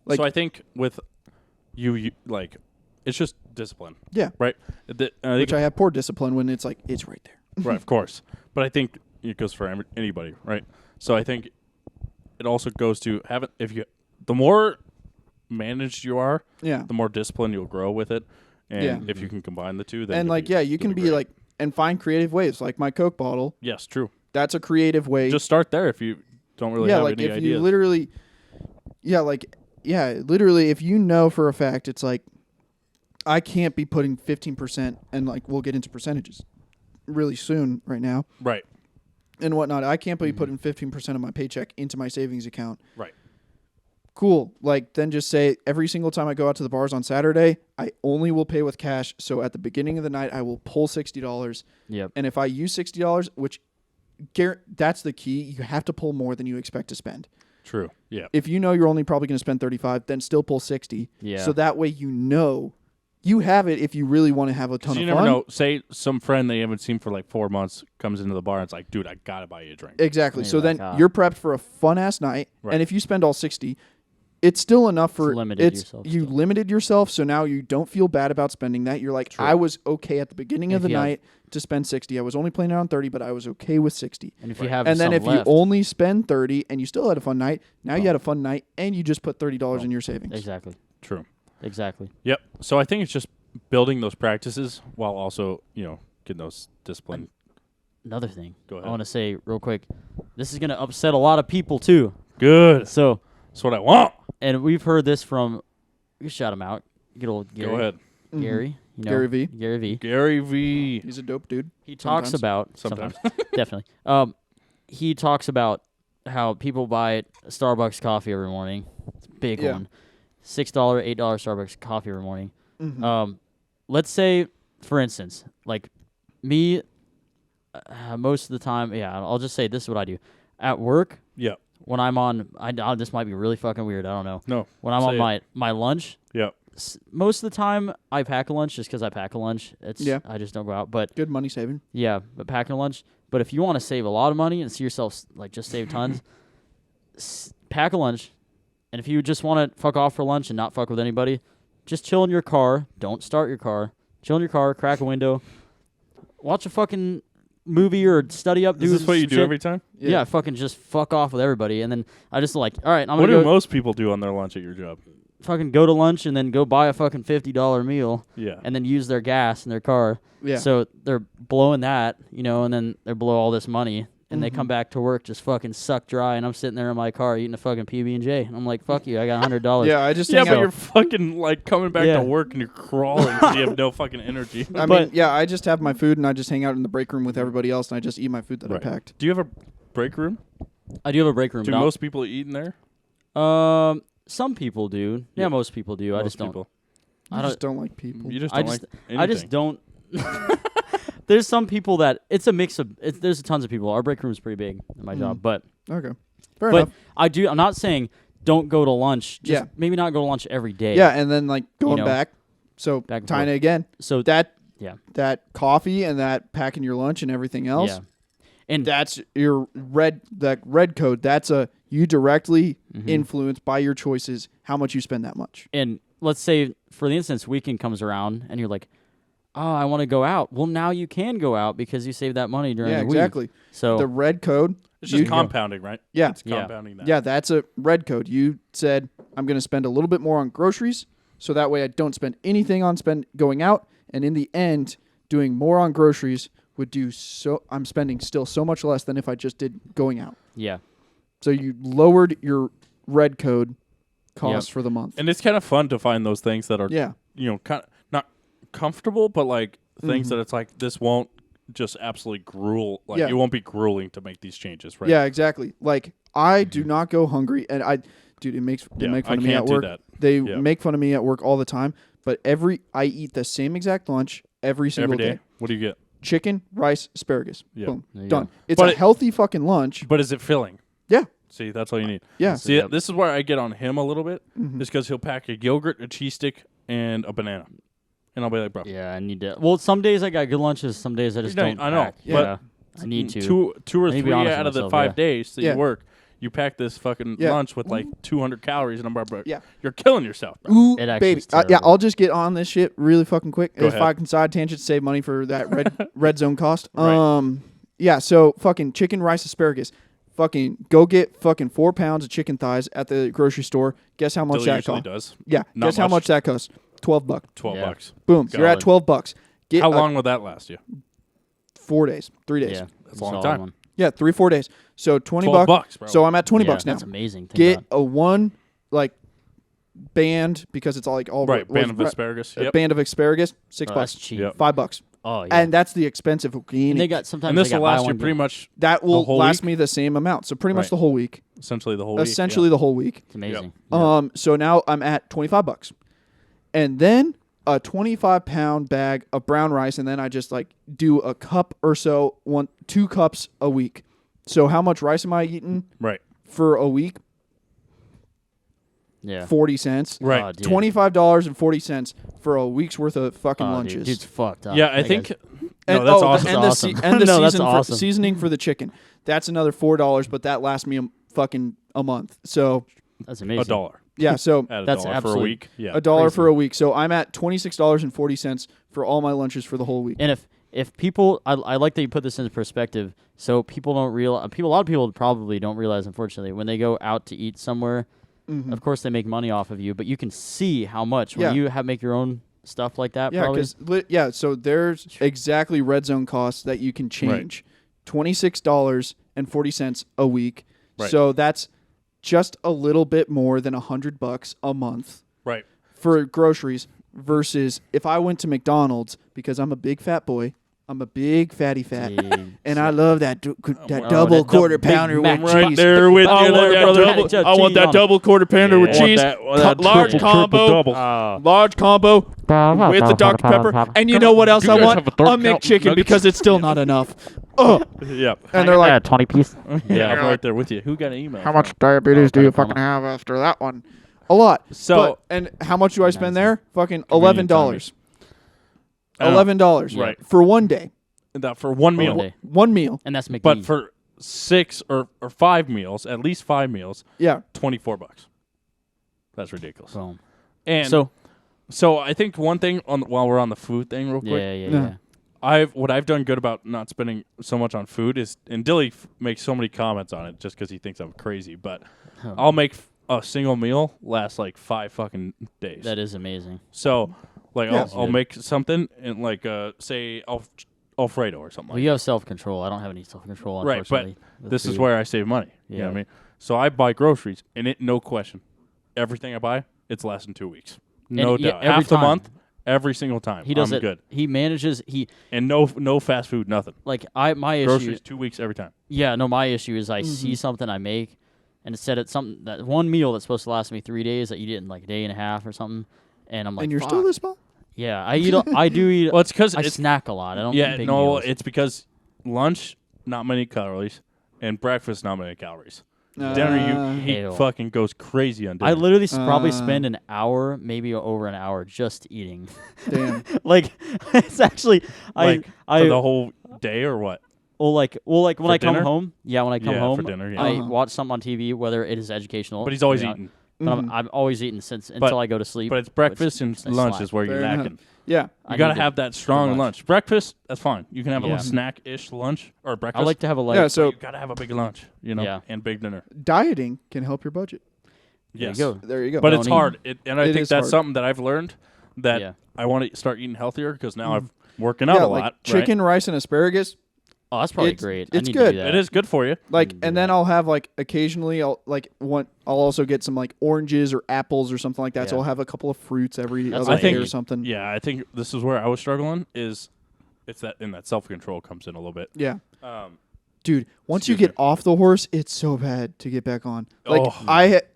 Like, so I think with you like, it's just discipline, yeah, right? I think which I have poor discipline when it's like it's right there. right, of course. But I think it goes for anybody, right? So I think it also goes to the more managed you are, Yeah. the more disciplined you'll grow with it. And Yeah. if you can combine the two, then And you'll like, be- yeah, you you'll can be great. like, and find creative ways. Like my Coke bottle, yes, true. that's a creative way. Just start there if you don't really yeah, have like any if ideas. you literally, literally, if you know for a fact, it's like, I can't be putting 15%, and like we'll get into percentages really soon right now right, and whatnot. I can't Mm-hmm. be putting 15% of my paycheck into my savings account. right. Cool. Like then just say every single time I go out to the bars on Saturday, I only will pay with cash. So at the beginning of the night, I will pull $60. Yep. And if I use $60, which that's the key, you have to pull more than you expect to spend. True. Yeah. If you know you're only probably going to spend 35, then still pull 60. Yeah. So that way you know you have it if you really want to have a ton of You fun. never know. Say some friend they haven't seen for like 4 months comes into the bar and it's like, dude, I gotta buy you a drink. Exactly. Yeah, So then like, you're prepped for a fun ass night, Right. and if you spend all 60, it's still enough for yourself you still. limited yourself, so now you don't feel bad about spending that. You're like, True. I was okay at the beginning of If the you have- night to spend 60. I was only planning on 30, but I was okay with 60. And if you Right. have And then some if left, you only spend 30 and you still had a fun night, now you had a fun night and you just put $30 in your savings. exactly, True. exactly. Yep. So I think it's just building those practices while also, getting those discipline. Another thing Go ahead. I want to say real quick, this is gonna upset a lot of people too. Good. So, That's what I want. and we've heard this from, you shout him out, good old Gary. Go ahead. Gary. You know, Gary V. Gary V. Gary V. He's a dope dude. He talks Sometimes. about Sometimes. definitely. He talks about how people buy Starbucks coffee every morning. It's a big Yeah. one. $6, $8 Starbucks coffee every morning. Mhm. Let's say, for instance, like me, most of the time, I'll just say this is what I do. At work, Yeah. when I'm on, this might be really fucking weird. I don't know. No. When I'm Say on it. my lunch, Yeah. most of the time I pack a lunch just because I pack a lunch. Yeah. I just don't go out. But Good money saving. yeah, but packing a lunch. But if you want to save a lot of money and see yourself like just save tons, pack a lunch. And if you just want to fuck off for lunch and not fuck with anybody, just chill in your car. Don't start your car. Chill in your car. Crack a window. Watch a fucking movie or study up. Is this what you do every time? Yeah, fucking just fuck off with everybody. And then I just like, all right, I'm What gonna do go most people do on their lunch at your job? fucking go to lunch and then go buy a fucking $50 meal Yeah. and then use their gas in their car. Yeah. So they're blowing that, and then they blow all this money, and they Mhm. come back to work just fucking sucked dry, and I'm sitting there in my car eating a fucking PB&J, and I'm like, fuck you, I got $100. Yeah, I just Yeah, hang but out. you're fucking like coming back Yeah. to work and you're crawling because you have no fucking energy. I mean, but- yeah, I just have my food and I just hang out in the break room with everybody else and I just eat my food that Right. I packed. Do you have a break room? I do have a break room. Do but most people eat in there? some people do. Yeah, Yeah. most people do. I Most just don't. people. I just don't like people. You just I don't just, like anything. I just don't. There's some people that it's a mix of. There's tons of people. Our break room is pretty big at my job, but Okay. Fair but enough. I do. I'm not saying don't go to lunch. Just Yeah. maybe not go to lunch every day. Yeah, and then like going know, back. So back and tying forth. it again. So That yeah, coffee and that packing your lunch and everything else. yeah, and That's your red code. That's you directly Mm-hmm. influenced by your choices how much you spend that much. and let's say for the instance weekend comes around and you're like, oh, I want to go out. Well, now you can go out because you saved that money during Yeah, the week. exactly. So The red code. It's just you- compounding, right? Yeah. It's Yeah. compounding that. Yeah, that's a red code. You said I'm going to spend a little bit more on groceries, so that way I don't spend anything on going out. And in the end, doing more on groceries would do so. I'm spending still so much less than if I just did going out. yeah, So you lowered your red code cost for the month. And it's kind of fun to find those things that are, Yeah, kind of not comfortable, but like things Mhm. that it's like this won't just absolutely gruel. Like Yeah. it won't be grueling to make these changes, right? yeah, exactly. Like I do not go hungry, and dude, they make Yeah, fun I of me can't at do work. that. They Yeah. make fun of me at work all the time. But I eat the same exact lunch every single Every day. day. What do you get? Chicken, rice, asparagus. Yeah. Boom, There you done. go. It's But a healthy fucking lunch. But is it filling? Yeah, See, that's all you need. yeah. See, Yep. this is where I get on him a little bit, Mhm. is because he'll pack a yogurt, a cheese stick, and a banana, and I'll be like, bro, yeah. I need to. Well, some days I got good lunches. Some days I just No, don't. I know, pack. but Yeah, I need to. two or I need to be three honest out with of the myself, 5 yeah. days that Yeah. you work, you pack this fucking Yeah. lunch with like 200 calories, and I'm like, bro, Yeah. you're killing yourself, bro. Ooh, It actually baby. is Yeah, terrible. I'll just get on this shit really fucking quick. Go if ahead. I can side tangent to save money for that red zone cost. Right. Yeah, so fucking chicken, rice, asparagus. Fucking go get fucking 4 pounds of chicken thighs at the grocery store. Guess how much Still that usually costs? does. Yeah, Not guess how much. much that costs? $12. $12 Yeah. bucks. Boom. Got You're at it. $12. Get How long will that last you? 4 days, 3 days. Yeah, That's a long solid time. one. Yeah, 3-4 days. So 20 $12 bucks. bro. So I'm at 20 Yeah, bucks now. That's amazing. Think Get about a one like band because it's all like all right, band was- of asparagus. a Yep. band of asparagus, it. $6. That's cheap. Yep. $5. Oh yeah. And that's the expensive And zucchini. they got sometimes. And this they got will buy last you one, pretty get- much that will whole last week? me the same amount. So pretty much Right. the whole week. essentially the whole week. Essentially the whole week. It's amazing. So now I'm at $25. And then a 25-pound bag of brown rice, and then I just like do a cup or so, 2 cups a week. So how much rice am I eating Right. for a week? Yeah. 40 cents. Right. Oh, dude. $25.40 for a week's worth of fucking Oh, lunches. Dude's fucked up. Yeah, I That think. guy's- No, that's awesome. That's And the, awesome. and the No, that's season awesome. seasoning for the chicken. That's another $4, but that lasts me a month. So That's amazing. $1. yeah, so At That's $1 for a absolutely- week. Yeah. $1 crazy. for a week. So I'm at $26.40 for all my lunches for the whole week. And if people, I like that you put this into perspective. So people don't realize. A lot of people probably don't realize, unfortunately, when they go out to eat somewhere. Mhm. Of course, they make money off of you, but you can see how much Yeah. when you make your own stuff like that. Yeah, probably. because so there's exactly red zone costs that you can change. $26.40 a week. Right. So that's just a little bit more than $100 a month Right. for groceries. Versus if I went to McDonald's, because I'm a big fat boy, I'm a big fatty fat, Dude, and I love that that double quarter Big pounder Mac with Right cheese. there with I you want there, that brother. double- I want cheese that on it. double quarter pounder with Yeah. cheese. Large triple combo. double. Large combo with the Dr. Pepper. And you know what else Do I you guys want? have a A third count McChicken nuggets? because it's still not enough. Oh, Yep. and they're like, 20 piece. Yeah, I'm right there with you. Who got an email? how much diabetes do you Dr. fucking Pepper. have after that one? A lot. So- But- and how much do I spend there? Fucking Convenient $11. timing. $11 Right. for one day. That for one meal. day. One meal. And that's McD. But for 6 or 5 meals, at least 5 meals, Yeah. $24. That's ridiculous. Boom. And So so I think one thing while we're on the food thing, real quick, yeah. what I've done good about not spending so much on food is, and Dilly makes so many comments on it just because he thinks I'm crazy, but I'll make a single meal last like 5 fucking days. That is amazing. So like Yeah. I'll make something and like say Alfredo or something Well, like you have self-control. I don't have any self-control, Right, but unfortunately. with this is food. where I save money. You know what I Yeah. mean? So I buy groceries, and no question, everything I buy, it's less than 2 weeks. No yeah, doubt. every Half the time. month, every single time. He does I'm it. good. He manages. And no fast food, nothing. My issue. Groceries, 2 weeks every time. Yeah, no, my issue is I see something I make, and instead it's something that one meal that's supposed to last me 3 days that you did in like a day and a half or something, and I'm like, And you're fuck. still this small? Yeah, I eat. I do eat. Well, it's because I snack a lot. I don't. yeah, eat big no, meals. it's because lunch, not many calories, and breakfast, not many calories. Dinner, Ew. fucking goes crazy on dinner. I literally probably spend an hour, maybe over an hour, just eating. Damn. Like it's actually like I for the whole day or what? well like when For I come dinner? home. Yeah, when I come Yeah, home, for dinner, yeah. I Uh-huh. watch something on TV, whether it is educational. But he's always you know, eating. But I'm always eating until I go to sleep. But it's breakfast and which I lunch slack. is where you're Fair enough. lacking. Yeah. I You gotta need to- have that strong much. lunch. Breakfast, that's fine. You can have Yeah. a snack-ish lunch or breakfast. I like to have a Yeah, but so you gotta have a big lunch, Yeah. and big dinner. dieting can help your budget. There Yes, you go. There you go. but Don't it's eat. hard. And I It think is that's hard. something that I've learned that Yeah. I want to start eating healthier because now I'm working out yeah, a like lot. chicken, rice, and asparagus. Oh, that's probably It's- great. I it's need good. To do Right? that. It is good for you. Like, do and then I'll have like occasionally I'll also get some like oranges or apples or something like that. So Yeah. I'll have a couple of fruits every That's other what I day think- or something. Yeah, I think this is where I was struggling. It's that self-control comes in a little bit. Yeah. Um, Dude, once you Excuse get off the horse, it's so bad to get back on. Like Oh.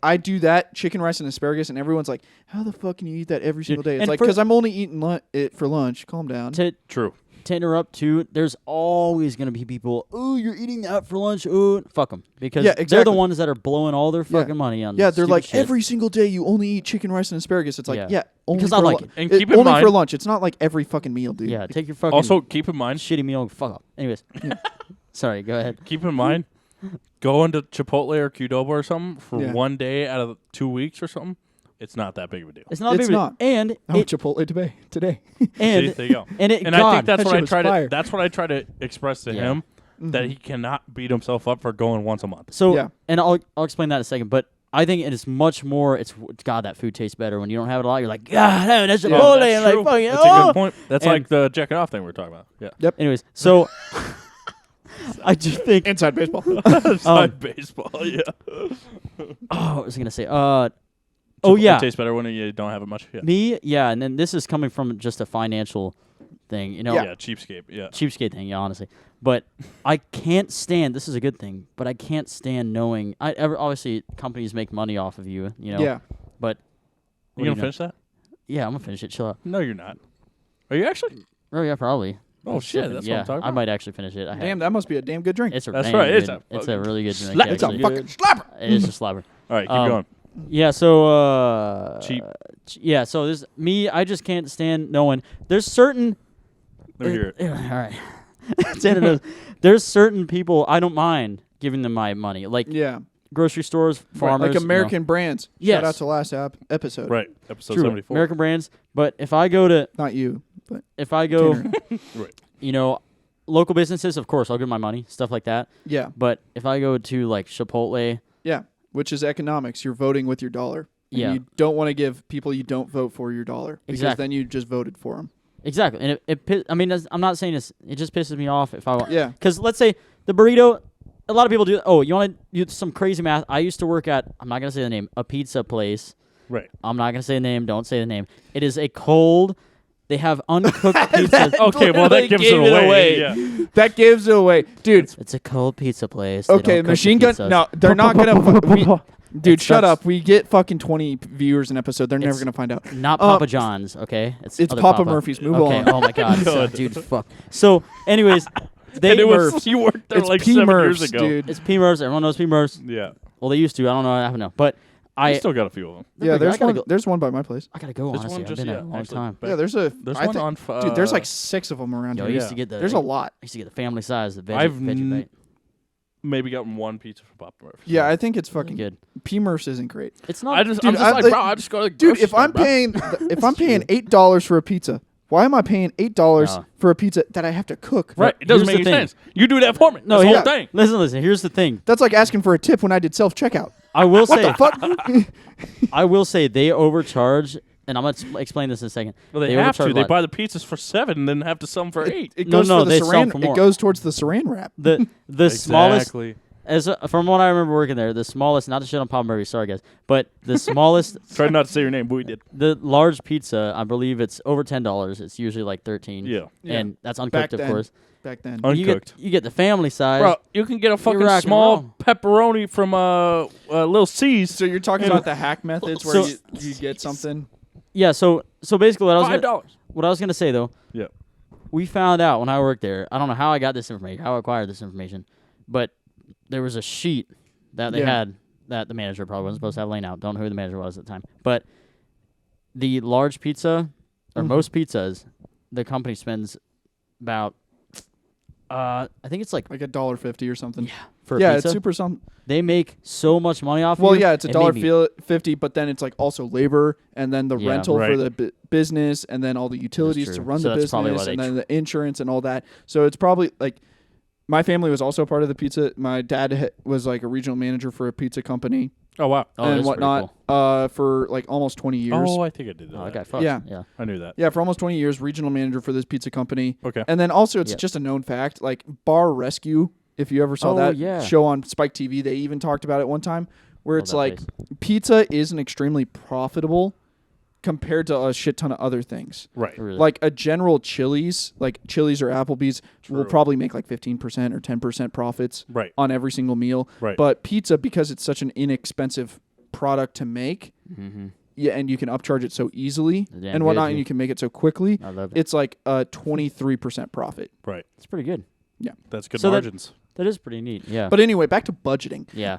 I do that chicken, rice, and asparagus, and everyone's like, "How the fuck can you eat that every single day?" It's and like for- because I'm only eating it for lunch. Calm down. true. To interrupt too, there's always gonna be people. Oh, you're eating that for lunch. Oh, fuck them because Yeah, they're exactly. the ones that are blowing all their fucking money on. Yeah, they're stupid like shit. every single day you only eat chicken, rice, and asparagus. It's like Yeah. only Because for I like lu- it. And keep in only for mind- lunch. It's not like every fucking meal, dude. Yeah, take your fucking Also, keep in mind, shitty meal. And fuck up. Anyways, sorry. Go ahead. keep in mind, going to Chipotle or Qdoba or something for Yeah. one day out of 2 weeks or something, it's not that big of a deal. It's not. It's big, not. And Oh, it, Chipotle today. and See, there you go. and it. And God, I think that's that what shit I was try fire. to. That's what I try to express to Yeah. him that he cannot beat himself up for going once a month. So Yeah. and I'll explain that in a second, but I think it is much more. It's God, that food tastes better when you don't have it a lot. You're like, God, that's Chipotle. that's and like, true. fucking, That's a oh. good point. That's And- like the jacking off thing we were talking about. Yeah. Anyways, so I do think. Inside baseball. Side baseball. Yeah. Oh, what was I gonna say? Oh yeah, It tastes better when you don't have it much. Yeah. me, yeah, and then this is coming from just a financial thing, you know, Yeah. Cheapskate. Yeah. cheapskate thing, yeah, honestly. But I can't stand. This is a good thing, but I can't stand knowing. Obviously companies make money off of you, you know. Yeah. But You what gonna do finish that? Yeah, I'm gonna finish it. Chill out. No, you're not. Are you actually? Oh yeah, probably. Oh shit, that's yeah, what I'm talking I about. might actually finish it. Damn, that must be a damn good drink. It's a That's damn right, Good, it's a it's a fucking really good drink. slap. It's a Actually. fucking slapper. It is a slapper. All right, keep Um, going. Yeah, so Cheap. Yeah, so there's me. I just can't stand no one. There's certain. Let me hear it. All right. There's certain people I don't mind giving them my money, like Yeah. grocery stores, farmers, Like American brands. Yes. Shout out to last episode. Right. Episode True. 74. American brands. But if I go to, Not you, but if I go, Tanner. Right. Local businesses, of course, I'll give my money, stuff like that. yeah. But if I go to like Chipotle, Yeah. Which is economics. You're voting with your dollar. And Yeah. you don't want to give people you don't vote for your dollar. Because Exactly. then you just voted for them. exactly, and I'm not saying this. It just pisses me off if I want. Yeah. Because let's say the burrito, a lot of people do. Oh, you want to do some crazy math? I used to work at. I'm not gonna say the name. A pizza place. Right. I'm not gonna say the name. Don't say the name. It is a cold. They have uncooked pizzas. Okay, well, that gives it gave it away. away. Yeah. That gives it away. Dude, It's a cold pizza place. They okay, don't cook the machine gun. pizzas. No, they're not going to. Dude, It's- shut that's- up. We get fucking 20 viewers an episode. They're never It's- going to find out. Not Papa John's. Okay, It's other Papa Murphy's. Move okay. on. Oh my God, so, God. dude, fuck. So, anyways, they And it was, Murphs. you worked there It's like P 7 Murphs, years ago. dude. It's P Murphs. Everyone knows P Murphs. Yeah. Well, they used to. I don't know. I don't know. But I I still got a few of them. Yeah, I there's gotta one. go. There's one by my place. I gotta go. There's Honestly, one I've just been there a yeah, long actually, time. but Yeah, there's a. There's I one think- on. Dude, there's like 6 of them around Yo, I here. used Yeah. to get the. There's a lot. I used to get the family size, the veggie. I've veggie bite. maybe gotten one pizza from Papa Murphy's. Yeah, I think it's Really fucking good. P Murphs isn't great. It's not. I'm just Dude, like, bro, I just go to the Dude, grocery if store, I'm bro. paying if I'm paying $8 for a pizza, why am I paying $8 No. for a pizza that I have to cook? Right, it doesn't Here's make the any thing. sense. You do that for me. no, This here- whole thing. Listen. Here's the thing. That's like asking for a tip when I did self-checkout. I will What say. the fuck? I will say they overcharge, and I'm gonna explain this in a second. Well, they have overcharge to. a They lot. buy the pizzas for 7 and then have to sell them for 8. It No, goes no, for the they sell saran. for more. It goes towards the saran wrap. the smallest. Exactly. From what I remember working there, the smallest. Not to shit on Papa Murphy. Sorry guys, but the smallest. Try not to say your name, but we did. The large pizza, I believe it's over $10. It's usually like 13. Yeah. Yeah. And that's Back uncooked, of then. course. Back then. Uncooked. You get the family size. Bro, you can get a fucking rock and small roll. pepperoni from Little C's. So you're talking Yeah. about the hack methods where So- you get something. Yeah. So basically, what I was $5. gonna say though, Yeah. we found out when I worked there. I don't know how I got this information, how I acquired this information, but there was a sheet that they Yeah. had that the manager probably wasn't supposed to have laying out. Don't know who the manager was at the time, but the large pizza or Mhm. most pizzas, the company spends about. I think it's like Like $1.50 or something. for a Yeah, pizza. it's super some. They make so much money off. Well, you, yeah, it's it made me- $1.50, but then it's like also labor, and then the Yeah. rental for Right. the business, and then all the utilities to true. run So the that's probably why business, they and then the insurance and all that. So it's probably like my family was also part of the pizza. My dad was like a regional manager for a pizza company Oh, wow. Oh, and that's pretty whatnot cool. For like almost 20 years. Oh, I think I did that. Oh, okay, fuck. Yeah. Yeah. I knew that. Yeah, for almost 20 years, regional manager for this pizza company. Okay. And then also, it's Yep. just a known fact, like Bar Rescue. If you ever saw Oh, that yeah. show on Spike TV, they even talked about it one time, where Love it's that like place. pizza isn't extremely profitable compared to a shit ton of other things. Right. Really. Like a general Chili's, like Chili's or Applebee's, will True. probably make like 15% or 10% profits Right. on every single meal. Right. But pizza, because it's such an inexpensive product to make, Mm-hmm. yeah, and you can upcharge it so easily Damn and whatnot, good, and too. you can make it so quickly, I love it. it's like a 23% profit. Right. It's pretty good. That's good So that- margins. That is pretty neat. Yeah. But anyway, back to budgeting. yeah.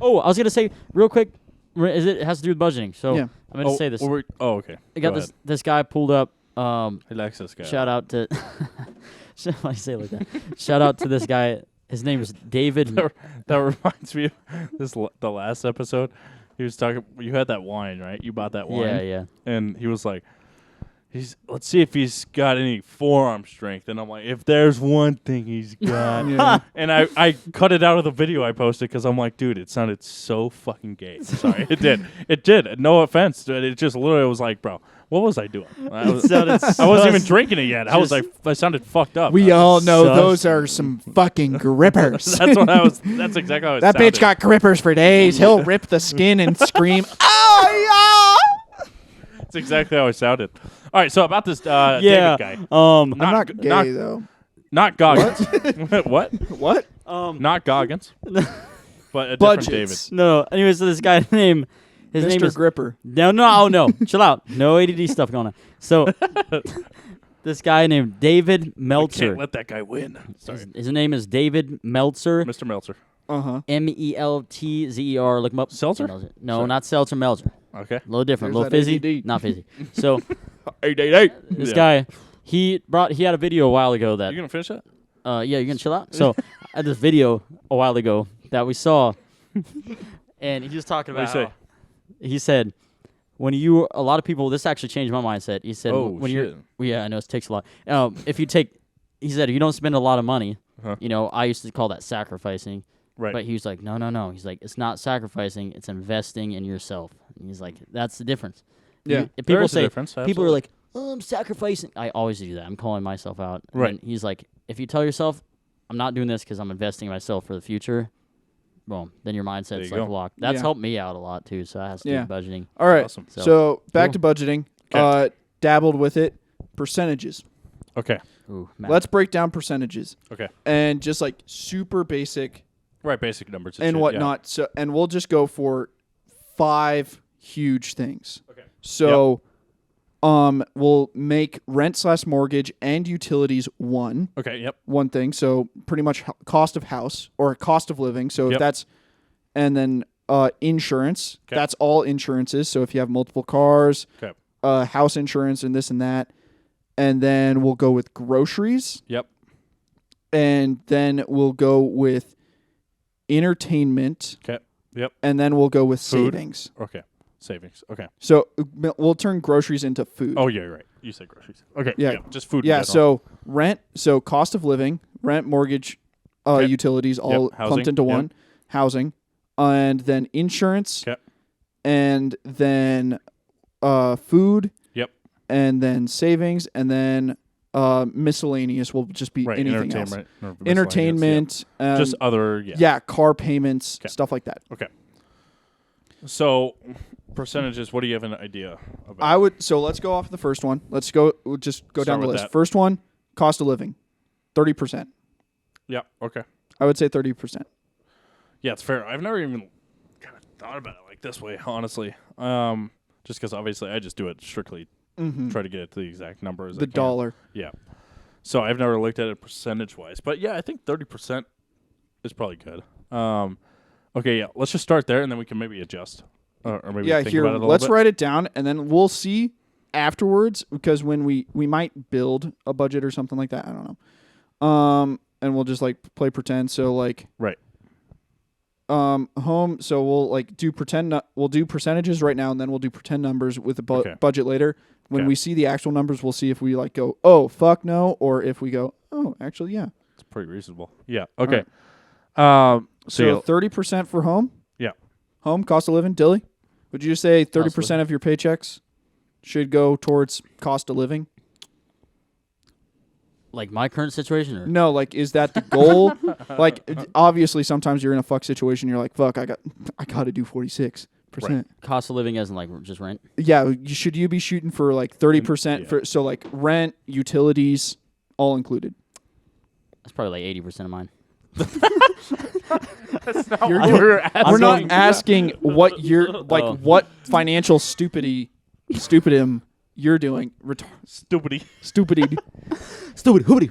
Oh, I was gonna say real quick. It has to do with budgeting. So Yeah. I'm gonna say this. Okay. I got Go this guy pulled up. He likes this guy. Shout out to. Why you say it like that? Shout out to this guy. His name is David. That reminds me of the last episode. He was talking. You had that wine, right? You bought that wine. Yeah, yeah. And he was like, let's see if he's got any forearm strength. And I'm like, if there's one thing he's got. Yeah. And I cut it out of the video I posted because I'm like, dude, it sounded so fucking gay. Sorry, it did. It did. No offense, dude. It just literally was like, bro, what was I doing? I wasn't even drinking it yet. I was like, I sounded fucked up. We all know sus. those are some fucking grippers. That's what I was. That's exactly how it That sounded. bitch got grippers for days. He'll rip the skin and scream, "Oh That's exactly how it sounded. All right, so about this Yeah. David guy. yeah!" I'm Not not g- gay not- though. Not Goggins. What? What? Not Goggins. But a different Budgets. David. No. Anyways, so this guy name. His name Mr. is Gripper. no. Chill out. No ADD stuff going on. So this guy named David I Meltzer. can't let that guy win. Sorry. His name is David Meltzer. Mr. Meltzer. Meltzer. Look him up. Seltzer? Meltzer. No, Sorry. not Seltzer. Meltzer. Okay. A little different. There's A little that fizzy. ADD. Not fizzy. So 888. this Yeah. guy, he had a video a while ago that. You gonna finish that? Yeah, you gonna chill out? So I had this video a while ago that we saw, and he was talking What'd about. he say? He said, a lot of people. This actually changed my mindset. He said, Oh, when shit. you're, well, yeah, I know it takes a lot. If you take, he said, if you don't spend a lot of money, Uh-huh. I used to call that sacrificing. Right. But he was like, no. He's like, it's not sacrificing, it's investing in yourself. And he's like, that's the difference. Yeah. If There people is a say, difference, people are absolutely. like, oh, I'm sacrificing. I always do that. I'm calling myself out. Right. And he's like, if you tell yourself, I'm not doing this because I'm investing in myself for the future, boom, then your mindset's you like go. locked. That's Yeah. helped me out a lot too. So I have to Yeah. do budgeting. All right. Awesome. So back to Cool. budgeting. 'Kay. Dabbled with it. Percentages. Okay. Ooh, math. Let's break down percentages Okay. and just like super basic Right. Basic numbers and shit, whatnot. So, and we'll just go for 5 huge things. Okay. So, we'll make rent/mortgage and utilities one Yeah. Okay. Yep. thing. So pretty much cost of house or cost of living. So if Yep. that's, and then insurance. 'Kay. That's all insurances. So if you have multiple cars, Okay. house insurance and this and that, and then we'll go with groceries, Yep. and then we'll go with entertainment, Okay. Yep. and then we'll go with Food. savings. Okay. Savings. Okay. So we'll turn groceries into food. Oh yeah, you're right. You said groceries. Okay. Yeah. Just food. in Yeah, general. so rent, so cost of living, rent, mortgage, Okay. utilities, all Yep, housing, clumped into yep. one. Housing, and then insurance, Okay. and then food, Yep. and then savings, and then miscellaneous will just be Right. anything else. Entertainment. or miscellaneous, Entertainment, yeah. Just other. Yeah. yeah, car payments, 'Kay. stuff like that. Okay. So percentages. What do you have an idea about? I would. So let's go off the first one. We'll just go Start down the with list. that. First one, cost of living, 30%. Yeah. Okay. I would say 30%. Yeah, it's fair. I've never even kind of thought about it like this way, honestly. Just because obviously I just do it strictly, try to get it to the exact numbers. The dollar. Yeah. So I've never looked at it percentage wise, but yeah, I think 30% is probably good. Okay, yeah. Let's just start there, and then we can maybe adjust, or maybe Yeah, think here, about it a little let's bit. write it down, and then we'll see afterwards, because when we might build a budget or something like that. I don't know. And we'll just like play pretend. So like Right. home. So we'll like do pretend. We'll do percentages right now, and then we'll do pretend numbers with the Okay. budget later. When Okay. we see the actual numbers, we'll see if we like go, oh fuck no, or if we go, oh actually yeah. It's pretty reasonable. Yeah. Okay. So So 30% for home. yeah. Home cost of living. Dilly, would you say 30% of your paychecks should go towards cost of living? Like my current situation, or No, like is that the goal? Like obviously sometimes you're in a fuck situation, you're like, fuck, I got to do 46%. cost of living as in like just rent? Yeah, should you be shooting for like 30% Yeah. for so like rent, utilities, all included? That's probably like 80% of mine. You're what we're asking. We're not asking what you're like Oh. what financial stupidum you're doing. Stupidity. Stupidity. Stupid, hoodie.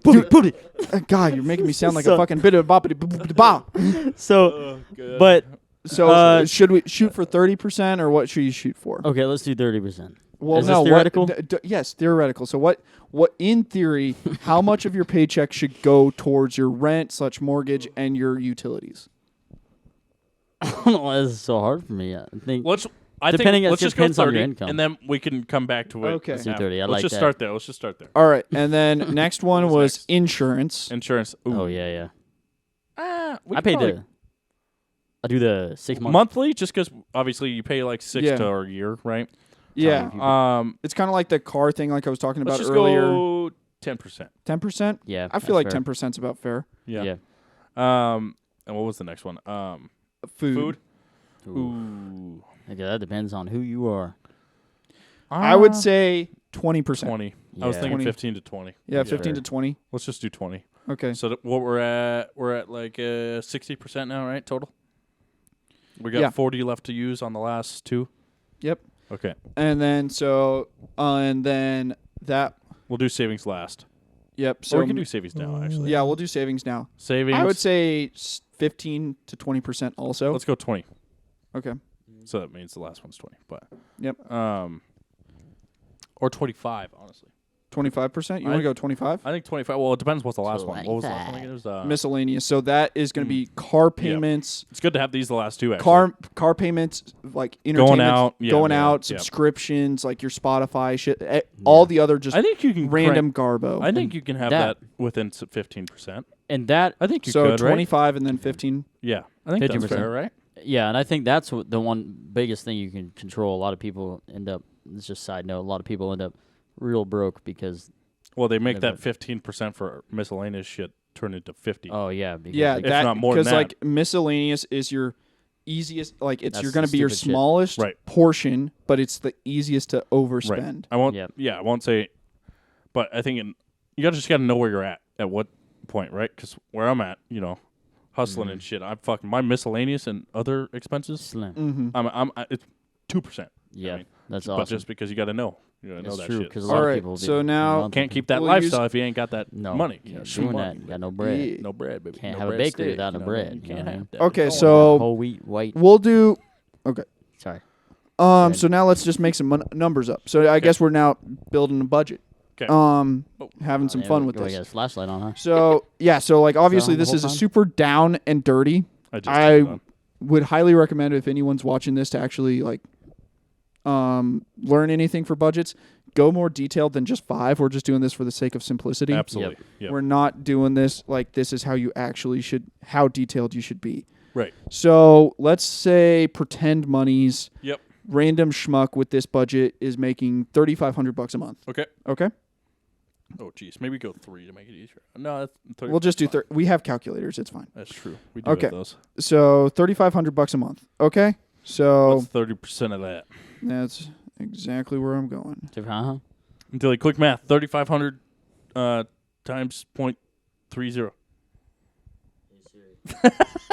God, you're making me sound like a So- fucking bit of boppity ba. So, but So should we shoot for 30% or what should you shoot for? okay, let's do 30%. Well, Is no, this theoretical? Yes, theoretical. So what in theory, how much of your paycheck should go towards your rent/mortgage and your utilities? I don't know why this is so hard for me. I think Depending, it let's just just go depends on 30, your income. and then we can come back to it. Okay. Let's do after. 30. I Let's like just that. start there. Let's just start there. All right, and then next one What's was next? insurance. Insurance. Ooh. Oh yeah. We I could paid probably- I do the 6 months. monthly, just because obviously you pay like 6 Yeah. to a year, right? Yeah, it's kind of like the car thing, like I was talking Let's about just earlier. go 10%. 10%. Yeah, I feel like 10% is about fair. Yeah. Yeah. And what was the next one? Food. Food. Ooh. Okay, that depends on who you are. I would say 20%. 20. I was Yeah. thinking 20. 15 to 20. Yeah, 15 to 20. Let's just do 20. Okay. So what we're at like 60% now, right? Total. We got Yeah. 40 left to use on the last 2. Yep. Okay. And then and then that. We'll do savings last. Yep. So So we can do savings now, actually. yeah, we'll do savings now. Savings. I would say 15 to 20% also. Let's go 20. Okay. So that means the last one's 20. But Yep. or 25, honestly. 25%? You want to go 25? I think 25. Well, it depends what's the last one. What was the last one 25. again? It was, Miscellaneous. So that is going to be car payments, it's good to have these the last two, actually. car payments, like entertainment, going out, subscriptions, like your Spotify shit, all the other just I think you can random garbo. I think you can have that within 15%. And that, I think you so could, 25 and then 15. Yeah, I think 15%. that's fair, right? yeah, and I think that's the one biggest thing you can control. A lot of people end up, it's just a side note, a lot of people end up real broke because... Well, they make that 15% for miscellaneous shit turn into 50. Oh, yeah. Because Yeah, If not more than because that. like miscellaneous is your easiest, like it's That's you're going to the be your stupid shit. smallest Right. portion, but it's the easiest to Right. overspend. I won't. Yep. Yeah, I won't say. But I think you just got to know where you're at what point, right? Because where I'm at, hustling and shit. I'm fucking my miscellaneous and other expenses. Slim. Mm-hmm. It's 2%. Yeah, I mean, that's but awesome. just because you got to know. You gotta know It's that true shit. because a lot Alright, of people... so now- Can't keep that We'll lifestyle if you ain't got that No. money. Can't Some doing money, that. You but got no bread. No bread, baby. Can't no have a bread bakery steak, without a bread, You you know can't what I have mean? that. Okay, It's so Whole wheat, white... we'll do. Okay. Sorry. So now let's just make some numbers up. So I guess we're now building a budget. 'Kay. Having some Yeah, fun we with got a this. flashlight on, huh? So yeah, so like obviously on the this whole is a time? super down and dirty. I just turned it on. Would highly recommend if anyone's watching this to actually like learn anything for budgets. Go more detailed than just 5. We're just doing this for the sake of simplicity. Absolutely. Yep. We're not doing this like this is how you actually how detailed you should be. Right. So let's say pretend monies. Yep. Random schmuck with this budget is making $3,500 a month. Okay. Okay. Oh, jeez. Maybe go 3 to make it easier. No, that's 30. We'll just do. We have calculators. It's fine. That's true. We do Okay. have those. So $3,500 a month. Okay. So What's 30% of that? that's exactly where I'm going. Uh-huh. Until you quick math. 3,500 times 0.30.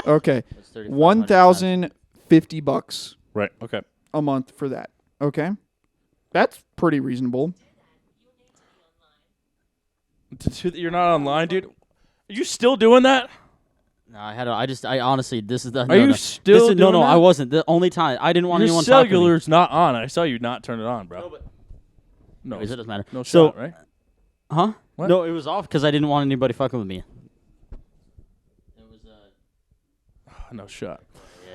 Okay. That's 3,500 times- $1,050 Right. Okay. a month for that. Okay. That's pretty reasonable. You're not online, dude? Are you still doing that? No, I honestly, this is the... Are you still No, doing I that? wasn't. The only time. I didn't want Your anyone talking to me. cellular's not on. I saw you not turn it on, bro. No, Anyways, it doesn't matter. no So, shot, right? huh? What? No, it was off because I didn't want anybody fucking with me. It was, No shot.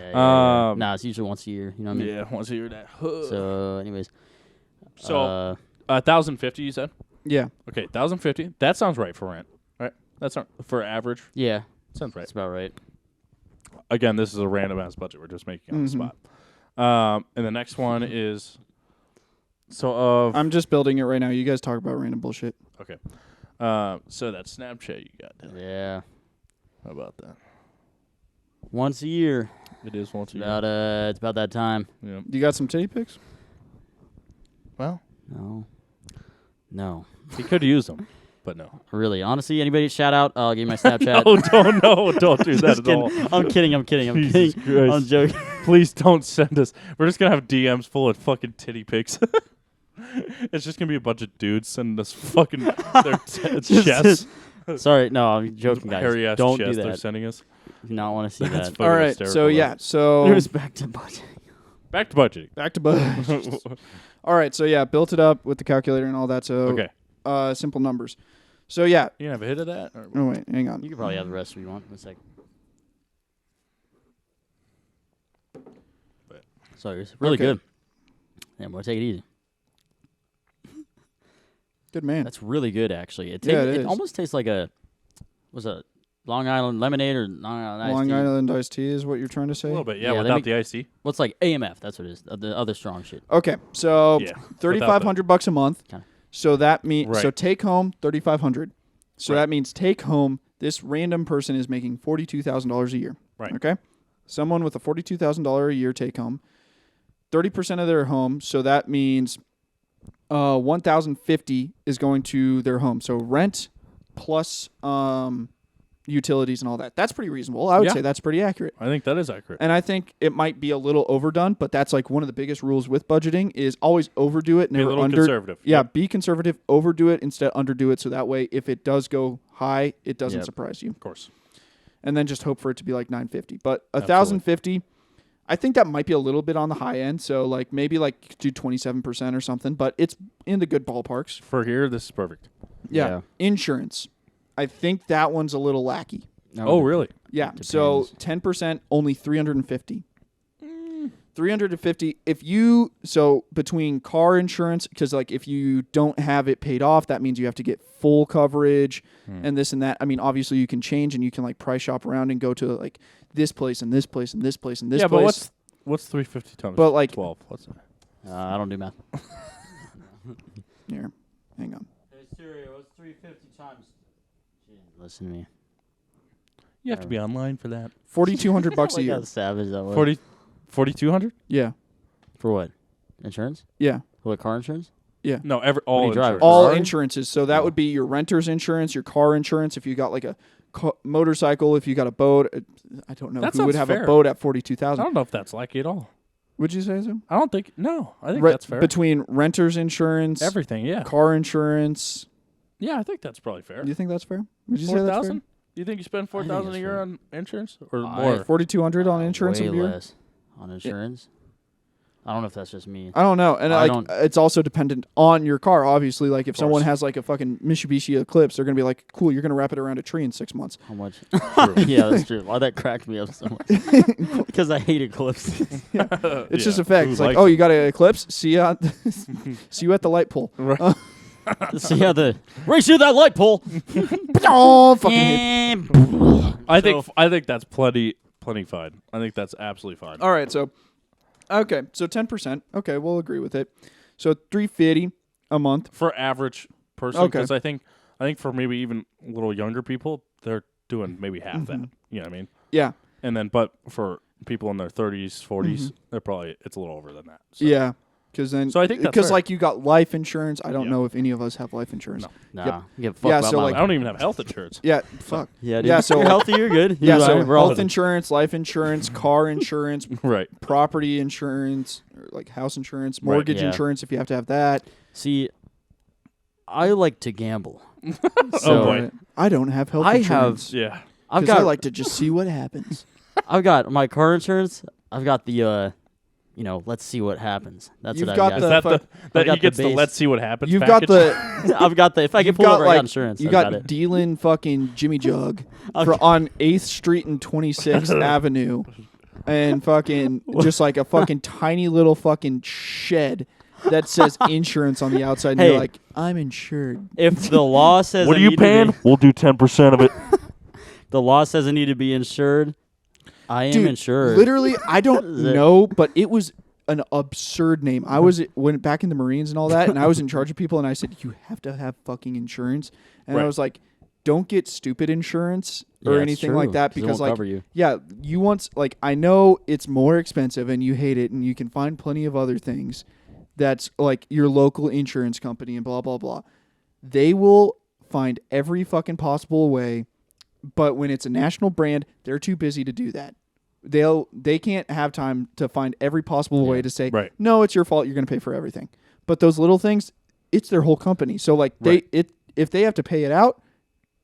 yeah. Nah, it's usually once a year. You know what I mean? Yeah, once a year that. So, anyways. So, 1,050, you said? Yeah. Okay, 1,050. That sounds right for rent, right? That's not for average. Yeah, Sounds right. that's about right. Again, this is a random ass budget. We're just making on the spot. And the next one is I'm just building it right now. You guys talk about random bullshit. okay. So that Snapchat you got down. Yeah. How about that? Once a year. It is once a year. It's about that time. Yeah. You got some titty pics? Well, No. he could use them, but no. Really. Honestly, anybody shout out, I'll give you my Snapchat. Don't do that Just at kidding. all. I'm kidding. Jesus Christ. I'm joking. Please don't send us. We're just gonna have DMs full of fucking titty pics. It's just gonna be a bunch of dudes sending us fucking their chests. Sorry, no, I'm joking, guys. Hairy ass Don't chest do they're that. sending us. Do not want to see That's that. fucking All right. hysterical, So though. yeah. So It was back to budget. Back to budgeting. back to budget. All right. So yeah, built it up with the calculator and all that. So Okay. simple numbers. So yeah. You gonna have a hit of that? Or Oh wait, hang on. You can probably have the rest if you want in a sec. So it's really Okay. good. Yeah, boy, take it easy. Good man. That's really good, actually. It Yeah, it is. almost tastes like was a Long Island lemonade or Long Island iced Long tea. Island iced tea is what you're trying to say. a little bit, Yeah, yeah, they without make- the iced tea. What's like AMF? That's what it is. The other strong shit. Okay, so Yeah, $3,500 a month. Kinda. So that means Right. so take home $3,500. So Right. that means take home this random person is making $42,000 a year. Right. Okay. Someone with a $42,000 a year take home, 30% of their home. So that means $1,050 is going to their home. So rent plus utilities and all that. That's pretty reasonable. I would Yeah. say that's pretty accurate. I think that is accurate. And I think it might be a little overdone, but that's like one of the biggest rules with budgeting is always overdo it, Be a never little under. conservative. Yeah, Yep. be conservative, overdo it instead underdo it, so that way if it does go high, it doesn't Yep. surprise you. Of course. and then just hope for it to be like 950. But Absolutely. 1,050, I think that might be a little bit on the high end. So like maybe like do 27% or something, but it's in the good ballparks. For here, this is perfect. Yeah. Insurance. I think that one's a little lacky. Oh, really? Yeah. Depends. So 10%, only 350. 350 if you between car insurance, because like if you don't have it paid off, that means you have to get full coverage and this and that. I mean, obviously you can change and you can like price shop around and go to like this place and this place and this place and this place. But what's 350 times But, like- 12? What's that? I don't do math. Here, hang on. Hey Siri, what's 350 times? She didn't listen to me. You have to be online for that. $4,200 a Look year. how savage that was. 4,200? Yeah, For what? Insurance? yeah. What, car insurance? No, do all you drive? insurance. All Ferrari? insurances. So that would be your renter's insurance, your car insurance. If you got like a motorcycle, if you got a boat, I don't know That who would sounds have a fair. boat at I 42,000. don't know if that's like it all. Would you say so? I don't think. No, I think that's fair. Between renter's insurance, Everything, yeah. car insurance. Yeah, I think that's probably fair. Do you think that's fair? Would you say that's fair? 4,000? You think you spend 4,000 a it's year fair. on insurance or I- more? 4,200 on insurance Way a year? less on insurance. I don't know if that's just me. I don't know. And I like don't- it's also dependent on your car, obviously. Like if Of someone course. has like a fucking Mitsubishi Eclipse, they're gonna be like, cool, you're gonna wrap it around a tree in 6 months. How much? Yeah, that's true. Why that cracked me up so much? Because I hate Eclipse. It's just Yeah. a fact. Who It's like, likes oh, it? you got an Eclipse? See you see you at the light pole. Right. See how the race through that light pole. Oh, fucking hate. I think that's plenty fine. I think that's absolutely fine. All right, so 10%. Okay, we'll agree with it. So $350 a month. For average person, Okay. because I think for maybe even a little younger people, they're doing maybe half that. You know what I mean? Yeah. And then, but for people in their 30s, 40s, they're probably it's a little over than that. So. Yeah. Because then, So I think that's because fair. like you got life insurance. I don't Yeah. know if any of us have life insurance. No. Nah, Yep. give a fuck Yeah, about so, my like- I don't even have health insurance. Yeah. Fuck. Yeah, dude. Yeah, so- you're healthy, you're good. Yeah. You So are, we're all health good. insurance, life insurance, car insurance, Right. property insurance, or like house insurance, Right, mortgage yeah. insurance if you have to have that. See, I like to gamble. Oh, boy. I don't have health I insurance. Yeah. I've 'Cause I got like to just see what happens. I've got my car insurance. I've got the let's see what happens. That's You've what got I've the- Is that fuck- that got he the gets the base. let's see what happens You've got package? the I've got the if I get you've pulled got over, I like got insurance. you I've got it. dealing fucking Jimmy Jug Okay. on 8th Street and 26th Avenue, and fucking just like a fucking tiny little fucking shed that says insurance on the outside. And Hey. you're like, I'm insured. If the law says What I are you need to paying? be- We'll do 10% of it. the law says I need to be insured. I am Dude, insured. literally, I don't Is it- know, but it was an absurd name. I went back in the Marines and all that, and I was in charge of people, and I said, you have to have fucking insurance. And I Right. was like, don't get stupid insurance or Yeah, it's anything true, like that 'cause it because won't like cover you. yeah, you want like I know it's more expensive and you hate it and you can find plenty of other things that's like your local insurance company and blah blah blah. They will find every fucking possible way, but when it's a national brand, they're too busy to do that. They can't have time to find every possible way to say Right. no, it's your fault, you're going to pay for everything. But those little things, it's their whole company. So like Right. if they have to pay it out,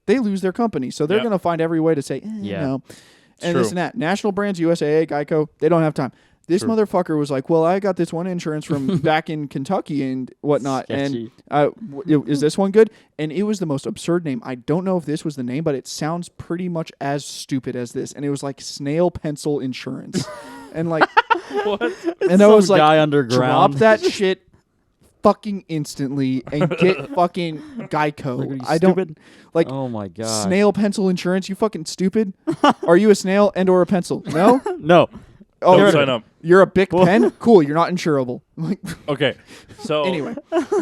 they lose their company. So they're Yep. going to find every way to say, Yeah. no. And true. this and that. National brands, USAA, Geico, they don't have time. This True. motherfucker was like, well, I got this one insurance from back in Kentucky and whatnot. Sketchy. And is this one good? And it was the most absurd name. I don't know if this was the name, but it sounds pretty much as stupid as this. And it was like snail pencil insurance. And like, What? and I was Some like, guy drop underground. that shit fucking instantly and get fucking Geico. Like, are you I don't stupid? like Oh my god. snail pencil insurance. You fucking stupid. Are you a snail and or a pencil? No. No. Oh, Don't you're, sign up. you're a Bic pen. Cool. You're not insurable. Like, Okay. So anyway,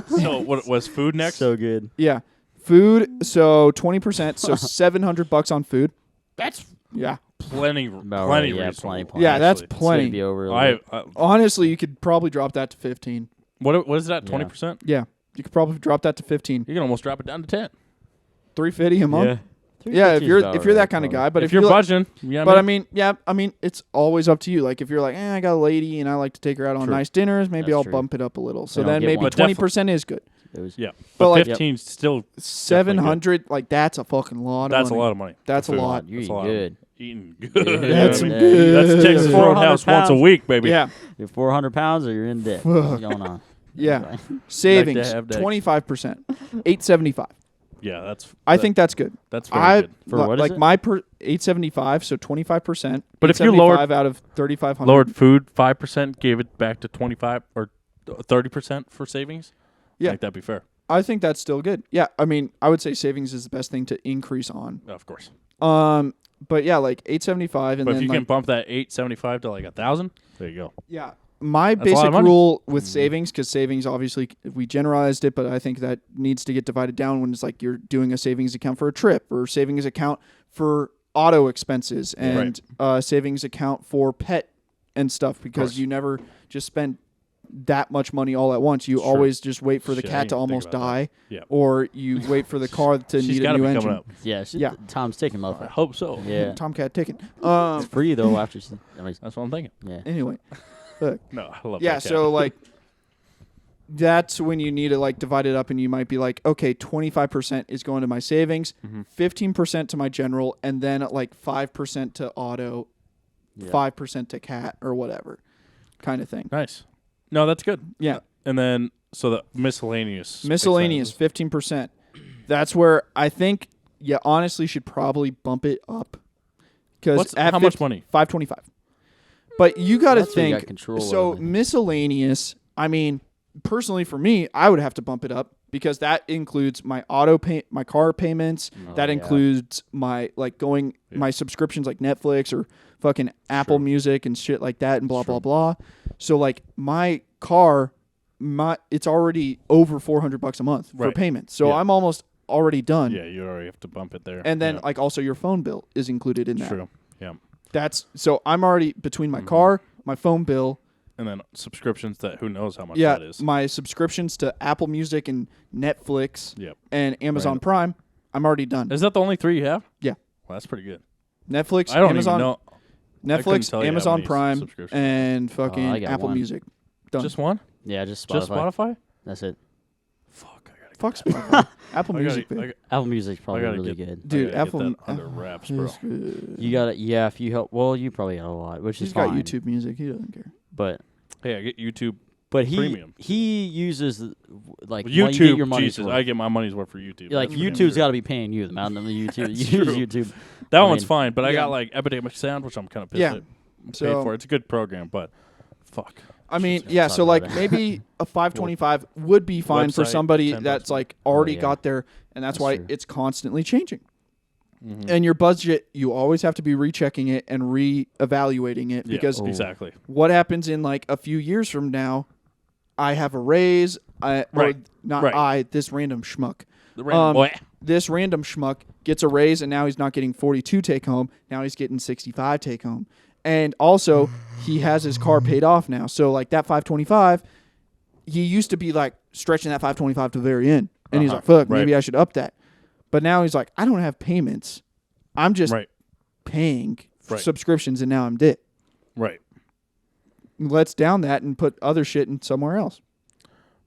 so what was food next? So good. yeah. Food. So 20%. So $700 on food. That's Yeah. plenty About plenty right, yeah, reasonable. plenty. Yeah, that's actually. It's gonna plenty. be over. I Honestly, you could probably drop that to 15. what is that? Yeah. 20%? Yeah. You could probably drop that to 15. You can almost drop it down to 10. $350 a month. yeah. Yeah, if 350 you're is about if you're that right, kind of probably. guy, but if you're like, budging, yeah. but I mean, it's always up to you. Like if you're like, I got a lady and I like to take her out on True. nice dinners, maybe That's I'll true. bump it up a little. So They don't then get maybe one. But 20% is good. It was, yeah, but but like- 15 still 700, like that's a fucking lot. that's of a money. lot of money. That's for a food. lot. You're That's a lot. good. eating good. That's I mean, good. That's Texas 400 Roadhouse once a pounds. week, baby. Yeah. You're 400 pounds or you're in debt. What's going on? Yeah. Savings, have that. 25%. 875. Yeah, I think that's good. that's very good. For what is like it? my 875, so 25%. But if you lowered- 875 out of 3,500. Lowered food 5%, gave it back to 25 or 30% for savings. Yeah. I think that'd be fair. I think that's still good. Yeah, I mean, I would say savings is the best thing to increase on. Of course. But yeah, like 875 and But then if you like, can bump that 875 to like 1,000, there you go. yeah. My That's a lot basic of money. rule with savings, because savings obviously we generalized it, but I think that needs to get divided down when it's like you're doing a savings account for a trip or savings account for auto expenses and savings account for pet and stuff, because you never just spend that much money all at once. You always just wait for the Shit, I cat didn't to even think almost about that. die, Yeah. or you wait for the car to She's need a got to new be engine. coming up. Yeah, Yeah. Tom's taking I motherfucker. hope so. Yeah. Tomcat taken. It's free though after she. I mean, That's what I'm thinking. yeah. Anyway, fuck. No, I love Yeah, that cat. so like that's when you need to like divide it up, and you might be like, okay, 25% is going to my savings, 15% to my general, and then like 5% to auto, 5% to cat or whatever kind of thing. Nice. No, that's good. Yeah. And then, so the miscellaneous. Miscellaneous, expenses. 15%. That's where I think you honestly should probably bump it up. Because How much money? 525. But you got to That's where you think. got control So of it. miscellaneous. I mean, personally for me, I would have to bump it up because that includes my my car payments. That includes my my subscriptions like Netflix or fucking Apple Music and shit like that and blah blah blah. So like my car, it's already over $400 a month for payments. So I'm almost already done. Yeah, you already have to bump it there. And then like also your phone bill is included in that. True. Yeah. That's so I'm already between my car, my phone bill, And then subscriptions that who knows how much yeah, that is. my subscriptions to Apple Music and Netflix Yep. and Amazon Prime. I'm already done. Is that the only three you have? Yeah. Well, that's pretty good. Netflix, I don't Amazon, even know. I couldn't Netflix, tell you how Amazon many Prime, subscriptions. and I fucking got Apple one. Music. Done. Just one? Yeah, just Spotify. Just Spotify? That's it. Fuck, I gotta Fuck Spotify. Apple I Music, gotta, babe. Apple Music's probably gotta really get- good. Dude, I gotta Apple get that under wraps, bro. is good. You got it. Yeah, if you help. Well, you probably got a lot, which He's is got fine. YouTube Music. He doesn't care. But Hey, I get YouTube. he Premium. uses like YouTube, well, you get your money's Jesus, worth. I get my money's worth for YouTube. Like That's for damn YouTube's sure. got to be paying you the amount of the YouTube. That's You use true. YouTube. That I one's mean, fine, but I yeah. got like Epidemic Sound, which I'm kind of pissed Yeah. at. I'm So- paid for. It's a good program, but fuck. I mean, Just yeah. talk So about like it. maybe a 525 would be fine for Website, somebody $10 that's more. like already yeah. got there, and that's That's why true. it's constantly changing. Mm-hmm. And your budget, you always have to be rechecking it and re-evaluating it Yeah, because exactly. what happens in like a few years from now, I have a raise. Or Right. not Right. this random schmuck. The random boy. This random schmuck gets a raise, and now he's not getting 42 take home. Now he's getting 65 take home. And also, he has his car paid off now. So like that 525, he used to be like stretching that 525 to the very end. And he's like, fuck, Right. maybe I should up that. But now he's like, I don't have payments. I'm just Right. paying Right. subscriptions, and now I'm dead. Right. Let's down that and put other shit in somewhere else.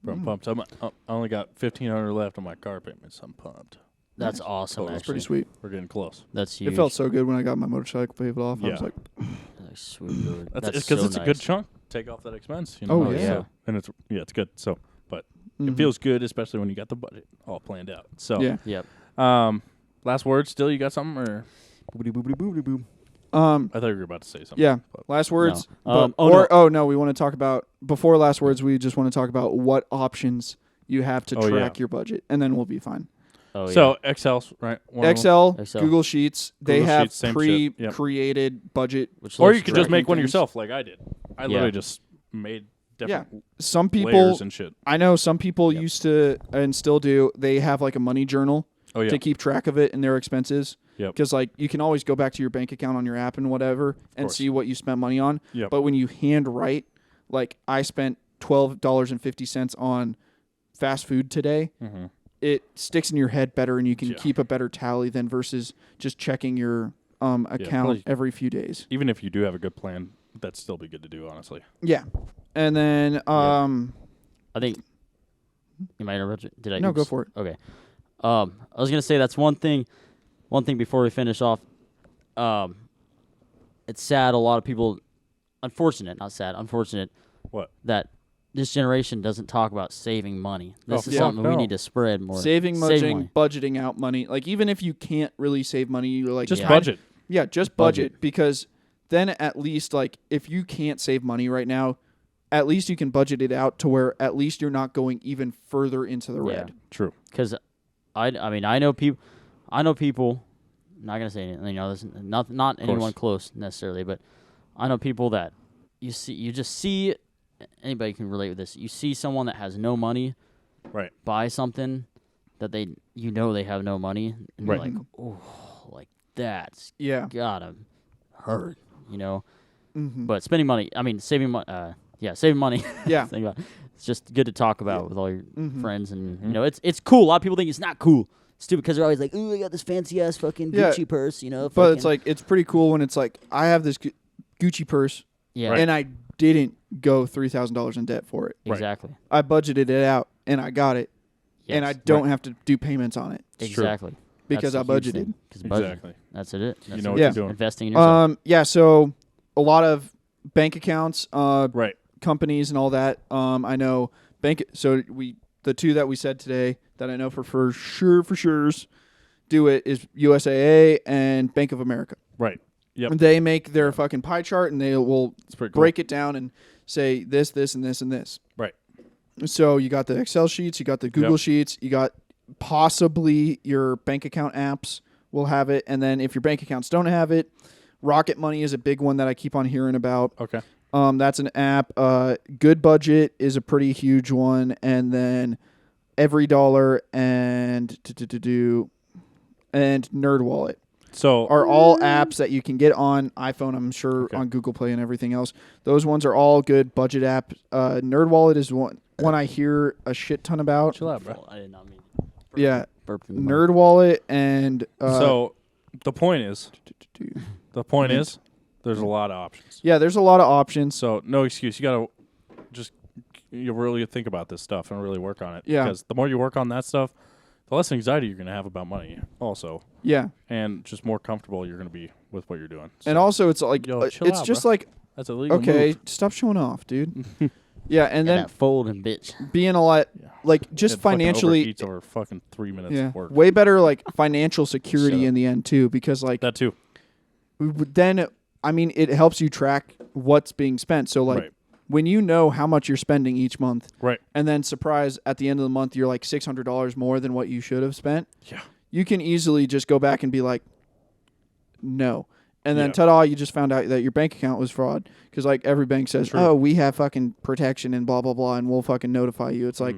Bro, I'm pumped. I only got $1,500 left on my car payments. I'm pumped. That's awesome. Oh, That's actually. pretty sweet. We're getting close. That's huge. It felt so good when I got my motorcycle paid off. I was Yeah. like, That's sweet, dude. That's That's because so it's a nice. good chunk. Take off that expense. You know? Oh, yeah. So, and it's good. So, but mhm. it feels good, especially when you got the budget all planned out. So, Yeah. Yep. Last word. Still, you got something, or Boobity boobity boobity boo. I thought you were about to say something. Yeah. but- Last words. No. No, we want to talk about before last words. We just want to talk about what options you have to Oh, track yeah. your budget, and then we'll be fine. Oh, So Excel's right. One of them. Excel, Excel. Google Sheets, they Google have Sheets, same shit. Yep. pre-created budget. Which Or looks you could great. just make one things. yourself, like I did. I Yeah. literally just made different Some people, layers and shit. I know some people Yep. used to and still do. They have like a money journal Oh yeah. to keep track of it and their expenses. Yep. Because like you can always go back to your bank account on your app and whatever and course. see what you spent money on. Yep. But when you hand write, like I spent $12.50 on fast food today, Mhm. it sticks in your head better and you can Yeah. keep a better tally than versus just checking your account probably- every few days. Even if you do have a good plan, that'd still be good to do, honestly. Yeah. And then I think. You might interrupt. Did I? No, go oops. for it. Okay. I was gonna say that's one thing. One thing before we finish off. it's sad. A lot of people, unfortunate, not sad, unfortunate. What? That this generation doesn't talk about saving money. This is yeah, something we no. need to spread more. Saving money. budgeting out money. Like even if you can't really save money, you're like Just Yeah. budget. Yeah, just budget because then at least like if you can't save money right now, at least you can budget it out to where at least you're not going even further into the red. True. Because I mean, I know people. I'm not gonna say anything. You know, there's not anyone close necessarily, but I know people that you just see. Anybody can relate with this. You see someone that has no money, Right. buy something that they have no money, and Right. you're like, oh, like that's Yeah. gotta hurt, you know. Mm-hmm. But spending money, I mean, saving money. Saving money. Yeah. Think about it. It's just good to talk about with all your Mhm. friends, and you know, it's cool. A lot of people think it's not cool. It's stupid because they're always like, "Ooh, I got this fancy ass fucking Yeah. Gucci purse," you know. But it's like it's pretty cool when it's like I have this Gucci purse yeah, Right. and I didn't go $3,000 in debt for it. Right. exactly, I budgeted it out and I got it, and I Yes. don't have to do payments on it It's true. exactly because I That's the huge budgeted. thing, 'cause budget. Exactly. That's it. That's You know it. what Yeah. you're doing. Investing in yourself. Yeah. So a lot of bank accounts, Right. companies, and all that. I know So the two that we said today that I know for sure do it is USAA and Bank of America. Right. Yep. And they make their fucking pie chart and they will It's pretty cool. break it down and say this, and this, and this. Right. So you got the Excel sheets, you got the Google sheets, you got possibly your bank account apps will have it, and then if your bank accounts don't have it, Rocket Money is a big one that I keep on hearing about. Okay. That's an app. Good Budget is a pretty huge one, and then Every Dollar and NerdWallet So are all apps that you can get on iPhone. I'm sure on Google Play and everything else. Those ones are all good budget apps. NerdWallet is one I hear a shit ton about. chill out, bro. I did not mean. Yeah, Burp in the mic. NerdWallet and So the point is, there's a lot of options. yeah, there's a lot of options. So no excuse. You gotta just really think about this stuff and really work on it. Yeah. Because the more you work on that stuff, the less anxiety you're gonna have about money. Also, Yeah, and just more comfortable you're gonna be with what you're doing. So and also it's like Yo, chill it's out, just bro. like that's a legal okay, move. stop showing off, dude. Yeah, and then that folding bitch. being a lot like just It fucking financially, overheats over fucking 3 minutes yeah, of work. way better like financial security Shut up. in the end too, because like That too. then I mean it helps you track what's being spent. So like Right. when you know how much you're spending each month, Right. and then surprise at the end of the month you're like $600 more than what you should have spent, Yeah. you can easily just go back and be like, no. And then Yeah. ta-da, you just found out that your bank account was fraud. Because like every bank says, True. oh, we have fucking protection and blah, blah, blah, and we'll fucking notify you. It's like,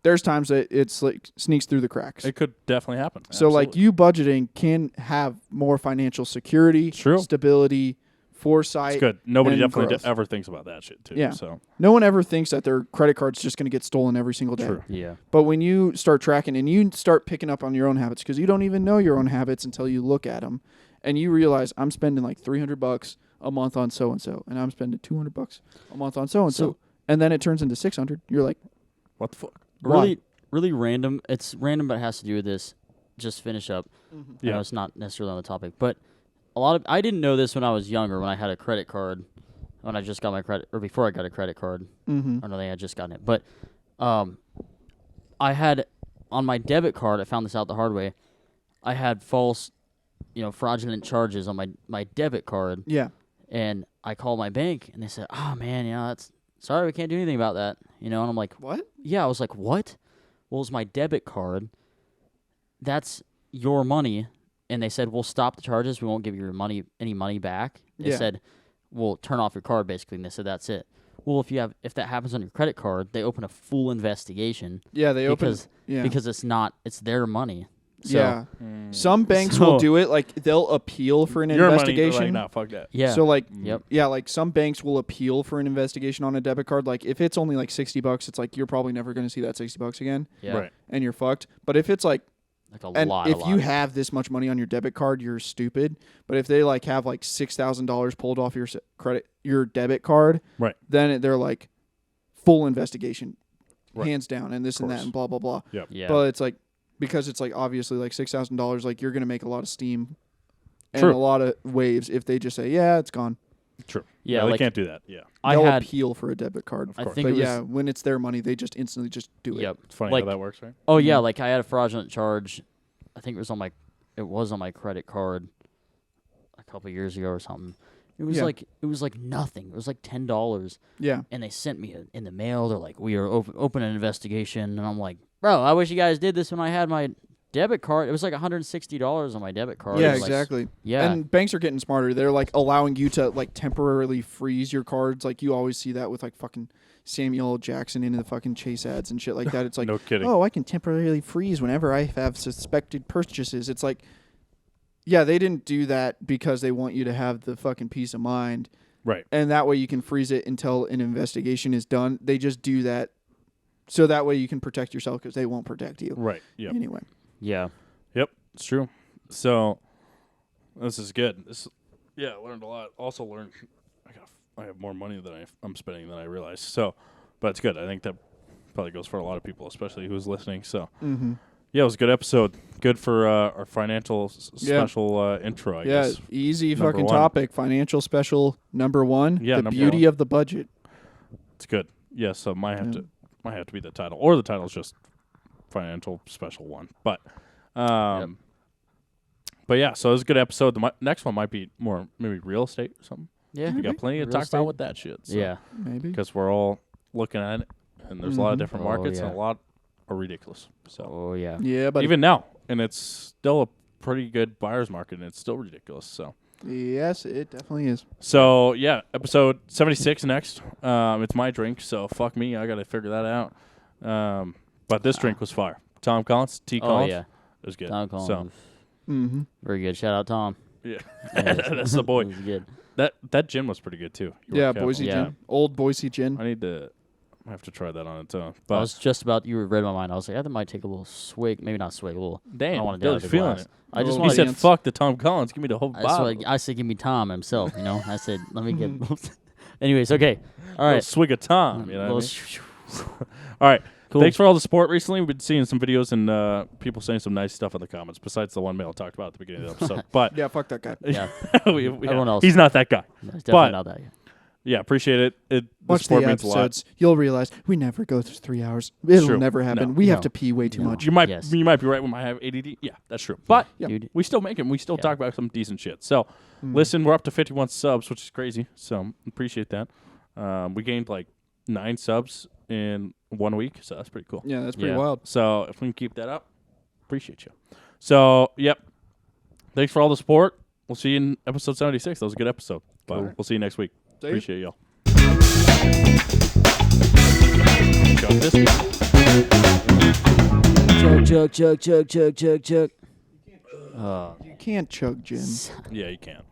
there's times that it's like sneaks through the cracks. It could definitely happen. So like Absolutely. you budgeting can have more financial security, True. stability, foresight. It's good. Nobody and definitely growth. ever thinks about that shit too. Yeah. So No one ever thinks that their credit card's just going to get stolen every single day. True. Yeah. But when you start tracking and you start picking up on your own habits, because you don't even know your own habits until you look at them, and you realize I'm spending like $300 a month on so and so, and I'm spending $200 a month on so and so, and then it turns into $600. You're like, what the fuck? why? Really random. It's random, but it has to do with this. Just finish up. I Yeah. know it's not necessarily on the topic, but I didn't know this when I was younger, when I had a credit card, when I just got my credit, or before I got a credit card. Mm-hmm. I don't think I had just gotten it, but I had on my debit card. I found this out the hard way. I had false, fraudulent charges on my debit card, Yeah. and I called my bank, and they said, "Oh man, that's sorry, we can't do anything about that." And I'm like, What? "Yeah." I was like, "What?" Well, it's my debit card. That's your money. And they said, we'll stop the charges. We won't give you any money back. They Yeah. said, we'll turn off your card, basically. And they said, that's it. Well, if that happens on your credit card, they open a full investigation. Yeah, they open. Because Yeah. because it's their money. So, yeah. Some banks will do it. Like they'll appeal for an Your investigation. money, like, nah, fuck that. Yeah. So like, Yep. yeah, like some banks will appeal for an investigation on a debit card. Like if it's only like $60, it's like you're probably never going to see that $60 again, Yeah. Right. and you're fucked. But if it's like, Like a and lot. if you have this much money on your debit card, you're stupid. But if they like have like $6,000 pulled off your debit card, Right. then they're like full investigation, Right. hands down, and this and that course. and blah blah blah. Yep. Yeah. But it's like because it's like obviously like $6,000, like you're gonna make a lot of steam and True. a lot of waves if they just say, yeah, it's gone. True. Yeah, No, they like can't do that. Yeah. I They'll had. appeal for a debit card. I course. think But it was. yeah, when it's their money, they just instantly just do it. Yep. It's funny Like- how that works, right? Oh yeah, Mhm. like I had a fraudulent charge. I think it was on my credit card a couple years ago or something. It was Yeah. like nothing. It was like $10, Yeah. and they sent me in the mail. They're like, "We are open an investigation," and I'm like, "Bro, I wish you guys did this when I had my debit card. It was like $160 on my debit card." Yeah, It was like- exactly. yeah, And banks are getting smarter. They're like allowing you to like temporarily freeze your cards. Like you always see that with like fucking Samuel L. Jackson into the fucking Chase ads and shit like that. It's like, No kidding. oh, I can temporarily freeze whenever I have suspected purchases. It's like, yeah, they didn't do that because they want you to have the fucking peace of mind. Right. And that way you can freeze it until an investigation is done. They just do that so that way you can protect yourself because they won't protect you. Right. Yep. Anyway. yeah. Yep. It's true. So this is good. I learned a lot. Also learned I have more money than I'm spending than I realized. So, but it's good. I think that probably goes for a lot of people, especially who's listening. So, Mm-hmm. yeah, it was a good episode. Good for our financial Yeah. special intro, I Yeah, guess. easy Number fucking one. topic. Financial special number one. Yeah, the number beauty one. of the budget. It's good. Yeah, so might have Yeah. to be the title, or the title's just financial special one. But, but yeah, so it was a good episode. The next one might be more maybe real estate or something. Yeah. We got plenty to Real talk estate. about with that shit. So. Yeah. Maybe. Because we're all looking at it, and there's a lot of Mhm. different Oh, markets, and yeah. a lot are ridiculous. So Oh yeah. Yeah, but even now, and it's still a pretty good buyer's market, and it's still ridiculous. yes, it definitely is. So yeah, episode 76 next. It's my drink, so fuck me, I gotta figure that out. But this drink was fire. Tom Collins, T. Oh Collins. yeah. It was good. Tom Collins. So Mm-hmm. Very good. Shout out Tom. yeah, Yeah, that's the boy. It was good. That gin was pretty good too. You Yeah, were careful. Boise Yeah. gin. Old Boise gin. I need to. I have to try that on its own. I But was just about. You read my mind. I was like, I might take a little swig. Maybe not swig. A little. I damn, don't want to do Billy's feeling it. I just Oh, He want to. said, dance. "Fuck the Tom Collins, give me the whole bottle." I said, give me Tom himself. You know. I said, let me get. Anyways, okay. All Little right. swig of Tom. You know what I Little mean? All right. Cool. Thanks for all the support recently. We've been seeing some videos and people saying some nice stuff in the comments, besides the one mail I talked about at the beginning of the episode. But Yeah, fuck that guy. Yeah. everyone else. he's not that guy. No, it's definitely But- not that. Yeah, appreciate it. The Watch support the means a lot. episodes. You'll realize we never go through 3 hours. It'll True. never happen. No. We have No. to pee way too No. much. You might Yes. be right. We might have ADD. Yeah, that's true. But Yeah. Dude. we still make them. We still Yeah. talk about some decent shit. So Mm. listen, we're up to 51 subs, which is crazy. So appreciate that. We gained like 9 subs in 1 week, so that's pretty cool. Yeah, that's pretty Yeah. wild. So if we can keep that up, appreciate you. So yep, thanks for all the support. We'll see you in episode 76. That was a good episode. But Cool. we'll see you next week. See ya. Appreciate y'all. Chug this. Chug. You can't chug gin. Yeah, you can.